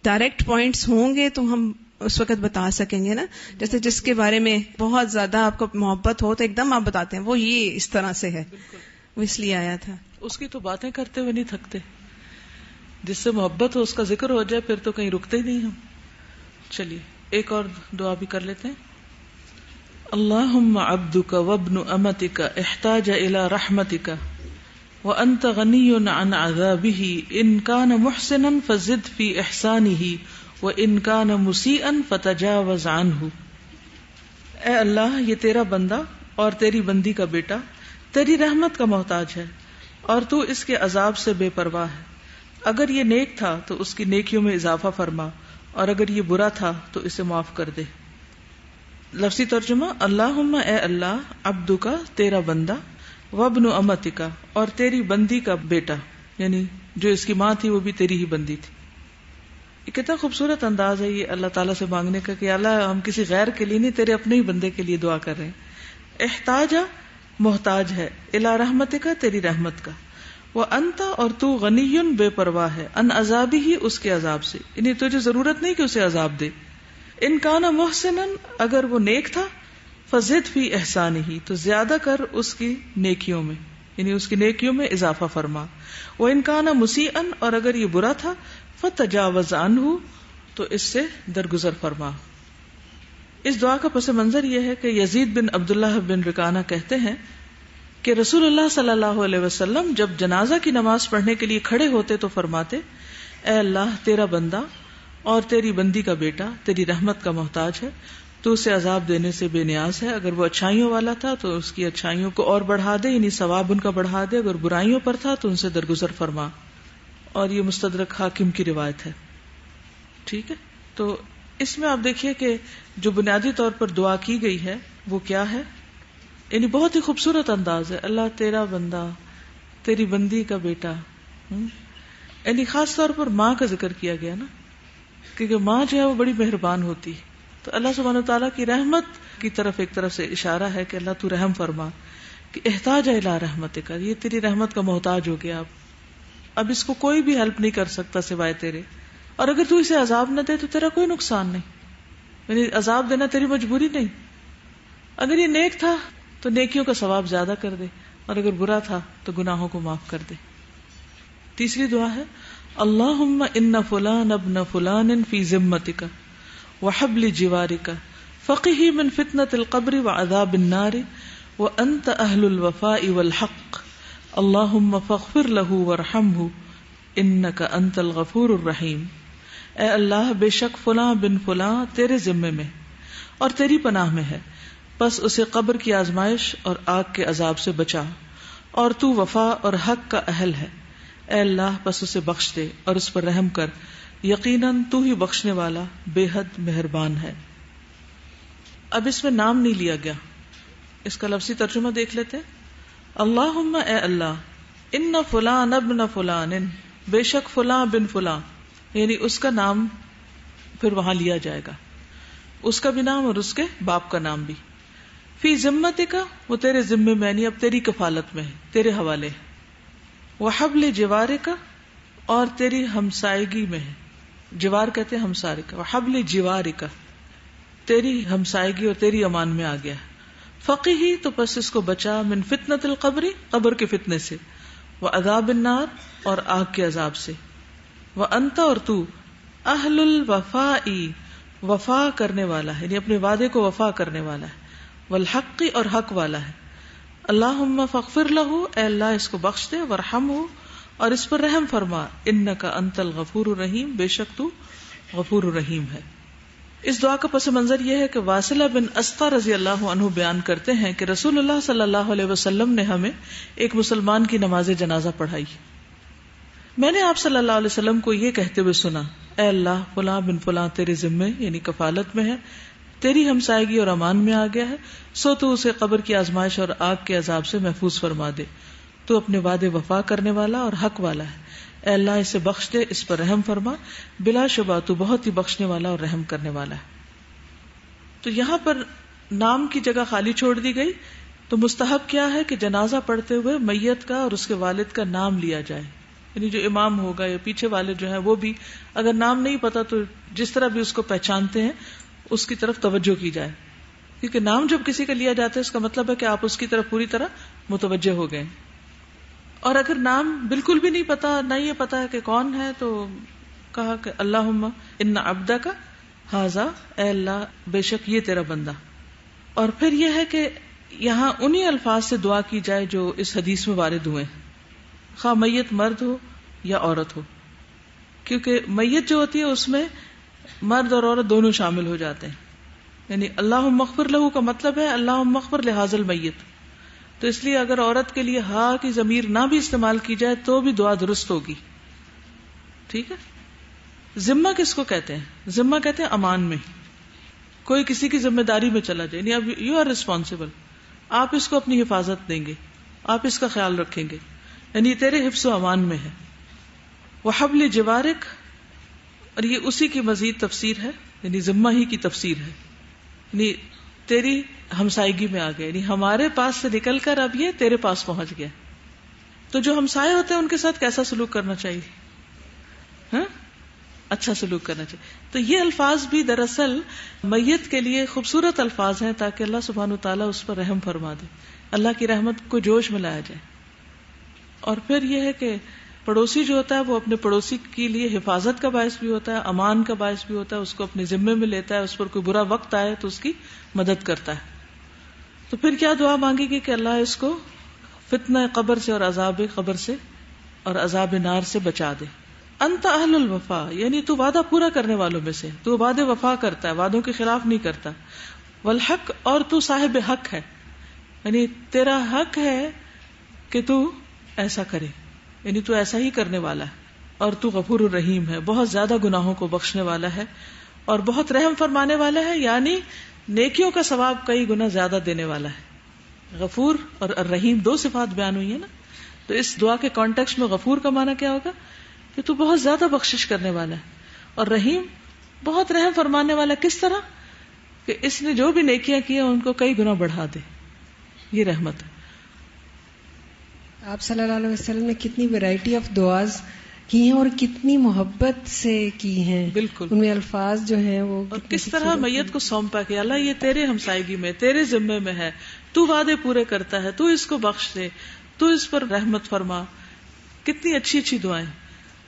ڈائریکٹ پوائنٹس ہوں گے تو ہم اس وقت بتا سکیں گے نا. جیسے جس کے بارے میں بہت زیادہ آپ کو محبت ہو تو ایک دم آپ بتاتے ہیں وہ یہ اس طرح سے ہے، وہ اس لیے آیا تھا. اس کی تو باتیں کرتے ہوئے نہیں تھکتے. جس سے محبت ہو اس کا ذکر ہو جائے پھر تو کہیں رکتے نہیں ہم. چلیے ایک اور دعا بھی کر لیتے ہیں. اللہم عبدک وابن امتک احتاج الى رحمتک وانت غنی عن عذابہ ان کان محسنا فزد فی احسانہ وان کان مسیئا فتجاوز عنہ. اے اللہ یہ تیرا بندہ اور تیری بندی کا بیٹا تیری رحمت کا محتاج ہے اور تو اس کے عذاب سے بے پرواہ ہے. اگر یہ نیک تھا تو اس کی نیکیوں میں اضافہ فرما اور اگر یہ برا تھا تو اسے معاف کر دے. لفظی ترجمہ اللہم اے اللہ عبدکا تیرا بندہ وابن امتکا اور تیری بندی کا بیٹا یعنی جو اس کی ماں تھی وہ بھی تیری ہی بندی تھی. یہ کتنا خوبصورت انداز ہے یہ اللہ تعالیٰ سے مانگنے کا کہ اللہ ہم کسی غیر کے لیے نہیں تیرے اپنے ہی بندے کے لیے دعا کر رہے ہیں. احتاجا محتاج ہے الی رحمتکا تیری رحمت کا وانت اور تو غنی بے پرواہ ہے عن عذابہ اس کے عذاب سے یعنی تجھے ضرورت نہیں کہ اسے عذاب دے. ان کان محسنا اگر وہ نیک تھا فزد فی احسانہ تو زیادہ کر اس کی نیکیوں میں یعنی اس کی نیکیوں میں اضافہ فرما. وان کان مسیئا اور اگر یہ برا تھا فتجاوز عنہ تو اس سے درگزر فرما. اس دعا کا پس منظر یہ ہے کہ یزید بن عبداللہ بن رکانہ کہتے ہیں کہ رسول اللہ صلی اللہ علیہ وسلم جب جنازہ کی نماز پڑھنے کے لیے کھڑے ہوتے تو فرماتے اے اللہ تیرا بندہ اور تیری بندی کا بیٹا تیری رحمت کا محتاج ہے تو اسے عذاب دینے سے بے نیاز ہے. اگر وہ اچھائیوں والا تھا تو اس کی اچھائیوں کو اور بڑھا دے یعنی ثواب ان کا بڑھا دے. اگر برائیوں پر تھا تو ان سے درگزر فرما. اور یہ مستدرک حاکم کی روایت ہے. ٹھیک ہے. تو اس میں آپ دیکھیے کہ جو بنیادی طور پر دعا کی گئی ہے وہ کیا ہے یعنی بہت ہی خوبصورت انداز ہے. اللہ تیرا بندہ تیری بندی کا بیٹا یعنی خاص طور پر ماں کا ذکر کیا گیا نا کیونکہ ماں جو ہے وہ بڑی مہربان ہوتی ہے. تو اللہ سبحانہ وتعالیٰ کی رحمت کی طرف ایک طرف سے اشارہ ہے کہ اللہ تو رحم فرما کہ احتاج الی رحمتک یہ تیری رحمت کا محتاج ہو گیا. اب اس کو کوئی بھی ہیلپ نہیں کر سکتا سوائے تیرے. اور اگر تو اسے عذاب نہ دے تو تیرا کوئی نقصان نہیں یعنی عذاب دینا تیری مجبوری نہیں. اگر یہ نیک تھا تو نیکیوں کا ثواب زیادہ کر دے اور اگر برا تھا تو گناہوں کو معاف کر دے. تیسری دعا ہے اللہم ان فلان ابن فلان فی ذمتک وحبل جوارک فقہ من فتنة القبر وعذاب النار وانت اہل الوفاء والحق اللہم فاغفر له وارحمہ انک انت الغفور الرحیم. اے اللہ بے شک فلاں بن فلاں تیرے ذمے میں اور تیری پناہ میں ہے بس اسے قبر کی آزمائش اور آگ کے عذاب سے بچا اور تو وفا اور حق کا اہل ہے. اے اللہ بس اسے بخش دے اور اس پر رحم کر یقیناً تو ہی بخشنے والا بے حد مہربان ہے. اب اس میں نام نہیں لیا گیا. اس کا لفظی ترجمہ دیکھ لیتے. اللہم اے اللہ ان فلان ابن فلان بے شک فلاں بن فلاں یعنی اس کا نام پھر وہاں لیا جائے گا اس کا بھی نام اور اس کے باپ کا نام بھی. فی ذمتک وہ تیرے ذمے میں یعنی اب تیری کفالت میں ہے تیرے حوالے. وحبل جوارک اور تیری ہمسائیگی میں ہے. جوار کہتے ہیں ہمسائے کا. وحبل جوارک تیری ہمسائیگی اور تیری امان میں آ گیا. فقہی تو پس اس کو بچا من فتنۃ القبر قبر کے فتنے سے وعذاب النار اور آگ کے عذاب سے. وانت اور تو اہل الوفاء وفا کرنے والا ہے یعنی اپنے وعدے کو وفا کرنے والا ہے. والحق اور حق والا ہے. اللہم فاغفر لہ اے اللہ اس کو بخش دے ورحمہ اور اس پر رحم فرما انک انت الغفور الرحیم بے شک تو غفور الرحیم ہے. اس دعا کا پس منظر یہ ہے کہ واصلہ بن اسقع رضی اللہ عنہ بیان کرتے ہیں کہ رسول اللہ صلی اللہ علیہ وسلم نے ہمیں ایک مسلمان کی نماز جنازہ پڑھائی. میں نے آپ صلی اللہ علیہ وسلم کو یہ کہتے ہوئے سنا اے اللہ فلاں بن فلاں تیرے ذمے یعنی کفالت میں ہے تیری ہمسائیگی اور امان میں آ گیا ہے سو تو اسے قبر کی آزمائش اور آگ کے عذاب سے محفوظ فرما دے. تو اپنے وعدے وفا کرنے والا اور حق والا ہے. اے اللہ اسے بخش دے اس پر رحم فرما بلا شبہ تو بہت ہی بخشنے والا اور رحم کرنے والا ہے. تو یہاں پر نام کی جگہ خالی چھوڑ دی گئی. تو مستحب کیا ہے کہ جنازہ پڑھتے ہوئے میت کا اور اس کے والد کا نام لیا جائے یعنی جو امام ہوگا یا پیچھے والے جو ہیں وہ بھی اگر نام نہیں پتا تو جس طرح بھی اس کو پہچانتے ہیں اس کی طرف توجہ کی جائے کیونکہ نام جب کسی کا لیا جاتا ہے اس کا مطلب ہے کہ آپ اس کی طرف پوری طرح متوجہ ہو گئے. اور اگر نام بالکل بھی نہیں پتا، نہ یہ پتا ہے کہ کون ہے، تو کہا کہ اللہم ان عبدک ھذا، اے اللہ بے شک یہ تیرا بندہ. اور پھر یہ ہے کہ یہاں انہی الفاظ سے دعا کی جائے جو اس حدیث میں وارد ہوئے، خواہ میت مرد ہو یا عورت ہو، کیونکہ میت جو ہوتی ہے اس میں مرد اور عورت دونوں شامل ہو جاتے ہیں. یعنی اللہم اغفر لہ کا مطلب ہے اللہم اغفر لہذا المیت. تو اس لیے اگر عورت کے لیے ہا کی ضمیر نہ بھی استعمال کی جائے تو بھی دعا درست ہوگی. ٹھیک ہے. ذمہ کس کو کہتے ہیں؟ ذمہ کہتے ہیں امان میں، کوئی کسی کی ذمہ داری میں چلا جائے، یعنی اب یو آر ریسپانسبل، آپ اس کو اپنی حفاظت دیں گے، آپ اس کا خیال رکھیں گے، یعنی تیرے حفظ و امان میں ہے. وحبل جوارک، اور یہ اسی کی مزید تفسیر ہے، یعنی ذمہ ہی کی تفسیر ہے، یعنی تیری ہمسائیگی میں آ گیا، یعنی ہمارے پاس سے نکل کر اب یہ تیرے پاس پہنچ گیا. تو جو ہمسائے ہوتے ہیں ان کے ساتھ کیسا سلوک کرنا چاہیے؟ ہاں، اچھا سلوک کرنا چاہیے. تو یہ الفاظ بھی دراصل میت کے لیے خوبصورت الفاظ ہیں تاکہ اللہ سبحانہ وتعالیٰ اس پر رحم فرما دے، اللہ کی رحمت کو جوش میں لایا جائے. اور پھر یہ ہے کہ پڑوسی جو ہوتا ہے وہ اپنے پڑوسی کے لیے حفاظت کا باعث بھی ہوتا ہے، امان کا باعث بھی ہوتا ہے، اس کو اپنے ذمے میں لیتا ہے، اس پر کوئی برا وقت آئے تو اس کی مدد کرتا ہے. تو پھر کیا دعا مانگے گی کہ اللہ اس کو فتنہ قبر سے اور عذاب قبر سے اور عذاب نار سے بچا دے. انت اہل الوفا، یعنی تو وعدہ پورا کرنے والوں میں سے، تو وعدے وفا کرتا ہے، وعدوں کے خلاف نہیں کرتا. والحق، اور تو صاحب حق ہے، یعنی تیرا حق ہے کہ تو ایسا کرے، یعنی تو ایسا ہی کرنے والا ہے. اور تو غفور الرحیم ہے، بہت زیادہ گناہوں کو بخشنے والا ہے اور بہت رحم فرمانے والا ہے، یعنی نیکیوں کا ثواب کئی گنا زیادہ دینے والا ہے. غفور اور الرحیم دو صفات بیان ہوئی ہیں نا. تو اس دعا کے کانٹیکسٹ میں غفور کا معنی کیا ہوگا کہ تو بہت زیادہ بخشش کرنے والا ہے، اور رحیم بہت رحم فرمانے والا. کس طرح کہ اس نے جو بھی نیکیاں کی ہیں ان کو کئی گنا بڑھا دے. یہ رحمت ہے. آپ صلی اللہ علیہ وسلم نے کتنی ویرائٹی آف دعاز کی ہیں اور کتنی محبت سے کی ہیں. بالکل. ان میں الفاظ جو ہیں وہ اور کس طرح میت کو سونپا کہ اللہ یہ تیرے ہمسائیگی میں، تیرے ذمے میں ہے، تو وعدے پورے کرتا ہے، تو اس کو بخش دے، تو اس پر رحمت فرما. کتنی اچھی اچھی دعائیں.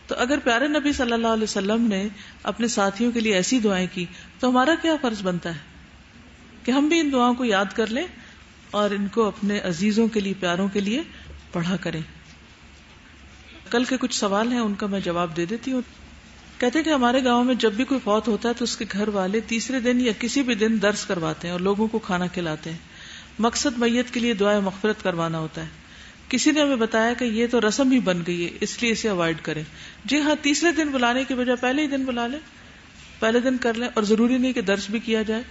تو اگر پیارے نبی صلی اللہ علیہ وسلم نے اپنے ساتھیوں کے لیے ایسی دعائیں کی تو ہمارا کیا فرض بنتا ہے کہ ہم بھی ان دعاؤں کو یاد کر لیں اور ان کو اپنے عزیزوں کے لیے، پیاروں کے لیے پڑھا کریں. کل کے کچھ سوال ہیں ان کا میں جواب دے دیتی ہوں. کہتے ہیں کہ ہمارے گاؤں میں جب بھی کوئی فوت ہوتا ہے تو اس کے گھر والے تیسرے دن یا کسی بھی دن درس کرواتے ہیں اور لوگوں کو کھانا کھلاتے ہیں. مقصد میت کے لیے دعائیں مغفرت کروانا ہوتا ہے. کسی نے ہمیں بتایا کہ یہ تو رسم ہی بن گئی ہے، اس لیے اسے اوائڈ کریں. جی ہاں، تیسرے دن بلانے کی بجائے پہلے ہی دن بلا لیں، پہلے دن کر لیں. اور ضروری نہیں کہ درس بھی کیا جائے.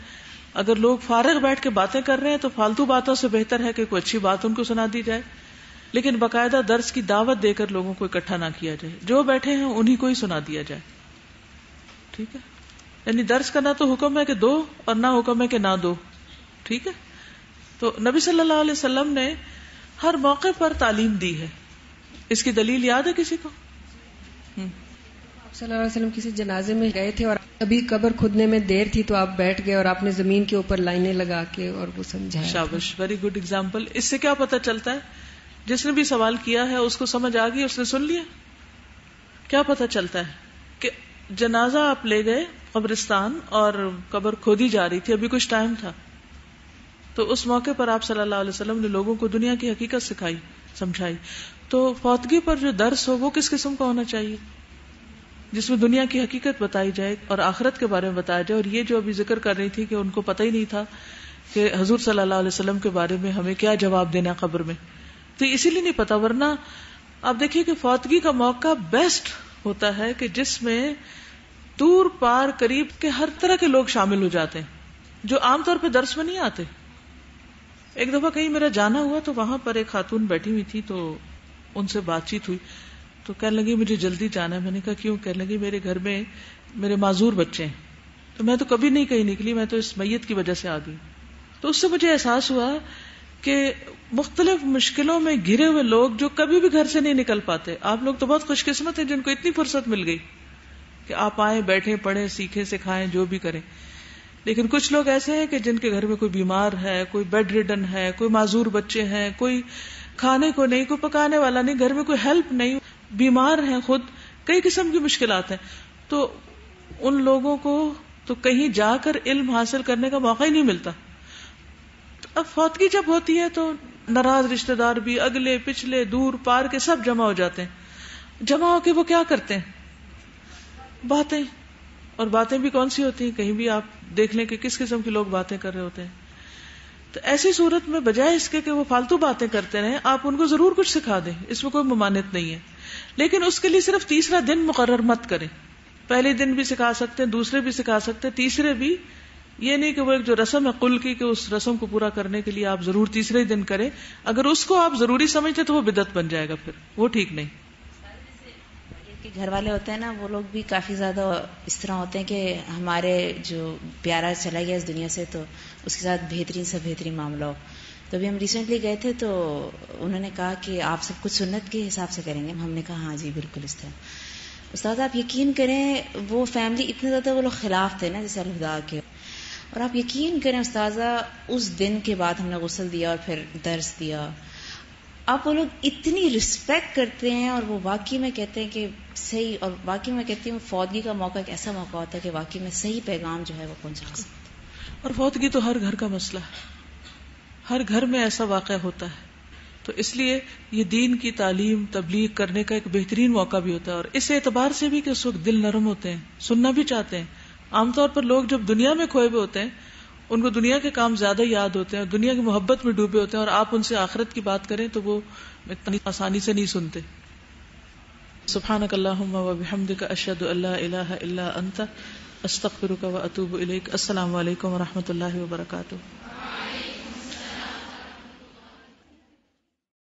اگر لوگ فارغ بیٹھ کے باتیں کر رہے ہیں تو فالتو باتوں سے بہتر ہے کہ کوئی اچھی بات ان کو سنا دی جائے، لیکن باقاعدہ درس کی دعوت دے کر لوگوں کو اکٹھا نہ کیا جائے. جو بیٹھے ہیں انہی کو ہی سنا دیا جائے. ٹھیک ہے. یعنی درس کا نہ تو حکم ہے کہ دو اور نہ حکم ہے کہ نہ دو. ٹھیک ہے. تو نبی صلی اللہ علیہ وسلم نے ہر موقع پر تعلیم دی ہے. اس کی دلیل یاد ہے کسی کو؟ آپ صلی اللہ علیہ وسلم کسی جنازے میں گئے تھے اور ابھی قبر کھودنے میں دیر تھی تو آپ بیٹھ گئے اور آپ نے زمین کے اوپر لائنیں لگا کے اور وہ سمجھایا. شاباش، ویری گڈ ایگزامپل. اس سے کیا پتہ چلتا ہے؟ جس نے بھی سوال کیا ہے اس کو سمجھ آ گئی، اس نے سن لیا. کیا پتہ چلتا ہے کہ جنازہ آپ لے گئے قبرستان اور قبر کھودی جا رہی تھی، ابھی کچھ ٹائم تھا، تو اس موقع پر آپ صلی اللہ علیہ وسلم نے لوگوں کو دنیا کی حقیقت سکھائی، سمجھائی. تو فوتگی پر جو درس ہو وہ کس قسم کا ہونا چاہیے؟ جس میں دنیا کی حقیقت بتائی جائے اور آخرت کے بارے میں بتایا جائے. اور یہ جو ابھی ذکر کر رہی تھی کہ ان کو پتہ ہی نہیں تھا کہ حضور صلی اللہ علیہ وسلم کے بارے میں ہمیں کیا جواب دینا قبر میں، تو اسی لیے نہیں پتا. ورنہ آپ دیکھیے کہ فوتگی کا موقع بیسٹ ہوتا ہے کہ جس میں دور پار قریب کے ہر طرح کے لوگ شامل ہو جاتے ہیں جو عام طور پہ درس میں نہیں آتے. ایک دفعہ کہیں میرا جانا ہوا تو وہاں پر ایک خاتون بیٹھی ہوئی تھی، تو ان سے بات چیت ہوئی تو کہنے لگی مجھے جلدی جانا ہے. میں نے کہا کیوں؟ کہنے لگی میرے گھر میں میرے معذور بچے ہیں، تو میں تو کبھی نہیں کہیں نکلی، میں تو اس میت کی وجہ سے آ گئی. تو اس سے مجھے احساس ہوا کہ مختلف مشکلوں میں گھرے ہوئے لوگ جو کبھی بھی گھر سے نہیں نکل پاتے، آپ لوگ تو بہت خوش قسمت ہیں جن کو اتنی فرصت مل گئی کہ آپ آئیں، بیٹھیں، پڑھیں، سیکھیں، سکھائیں، جو بھی کریں. لیکن کچھ لوگ ایسے ہیں کہ جن کے گھر میں کوئی بیمار ہے، کوئی بیڈ ریڈن ہے، کوئی معذور بچے ہیں، کوئی کھانے کو نہیں، کوئی پکانے والا نہیں، گھر میں کوئی ہیلپ نہیں، بیمار ہیں خود، کئی قسم کی مشکلات ہیں، تو ان لوگوں کو تو کہیں جا کر علم حاصل کرنے کا موقع ہی نہیں ملتا. اب فوتگی جب ہوتی ہے تو ناراض رشتہ دار بھی، اگلے پچھلے دور پار کے سب جمع ہو جاتے ہیں. جمع ہو کے وہ کیا کرتے ہیں؟ باتیں. اور باتیں بھی کون سی ہوتی ہیں؟ کہیں بھی آپ دیکھ لیں کہ کس قسم کے لوگ باتیں کر رہے ہوتے ہیں. تو ایسی صورت میں بجائے اس کے کہ وہ فالتو باتیں کرتے رہیں، آپ ان کو ضرور کچھ سکھا دیں، اس میں کوئی ممانعت نہیں ہے. لیکن اس کے لیے صرف تیسرا دن مقرر مت کریں. پہلے دن بھی سکھا سکتے ہیں، دوسرے بھی سکھا سکتے ہیں، تیسرے بھی. یہ نہیں کہ وہ ایک جو رسم ہے قل کی، کہ اس رسم کو پورا کرنے کے لیے آپ ضرور تیسرے دن کریں. اگر اس کو آپ ضروری سمجھتے تو وہ بدعت بن جائے گا، پھر وہ ٹھیک نہیں. کہ گھر والے ہوتے ہیں نا، وہ لوگ بھی کافی زیادہ اس طرح ہوتے ہیں کہ ہمارے جو پیارا چلا گیا اس دنیا سے تو اس کے ساتھ بہترین سے بہترین معاملہ ہو. تو ابھی ہم ریسنٹلی گئے تھے تو انہوں نے کہا کہ آپ سب کچھ سنت کے حساب سے کریں گے. ہم نے کہا ہاں جی بالکل اس طرح. استاد آپ یقین کریں وہ فیملی اتنے زیادہ وہ لوگ خلاف تھے نا جیسے الہدا کے، اور آپ یقین کریں استاذہ اس دن کے بعد ہم نے غسل دیا اور پھر درس دیا، آپ وہ لوگ اتنی رسپیکٹ کرتے ہیں اور وہ واقعی میں کہتے ہیں کہ صحیح. اور واقعی میں کہتی ہوں فوتگی کا موقع ایک ایسا موقع ہوتا ہے کہ واقعی میں صحیح پیغام جو ہے وہ پہنچا سکتے. اور فوتگی تو ہر گھر کا مسئلہ ہے، ہر گھر میں ایسا واقعہ ہوتا ہے. تو اس لیے یہ دین کی تعلیم تبلیغ کرنے کا ایک بہترین موقع بھی ہوتا ہے. اور اس اعتبار سے بھی کہ اس وقت دل نرم ہوتے ہیں، سننا بھی چاہتے ہیں. عام طور پر لوگ جب دنیا میں کھوئے ہوئے ہوتے ہیں ان کو دنیا کے کام زیادہ یاد ہوتے ہیں اور دنیا کی محبت میں ڈوبے ہوتے ہیں، اور آپ ان سے آخرت کی بات کریں تو وہ اتنی آسانی سے نہیں سنتے. سبحانک اللہم و بحمدک، اشہد ان لا الہ الا انت، استغفرک و اتوب الیک. السلام علیکم و رحمۃ اللہ وبرکاتہ.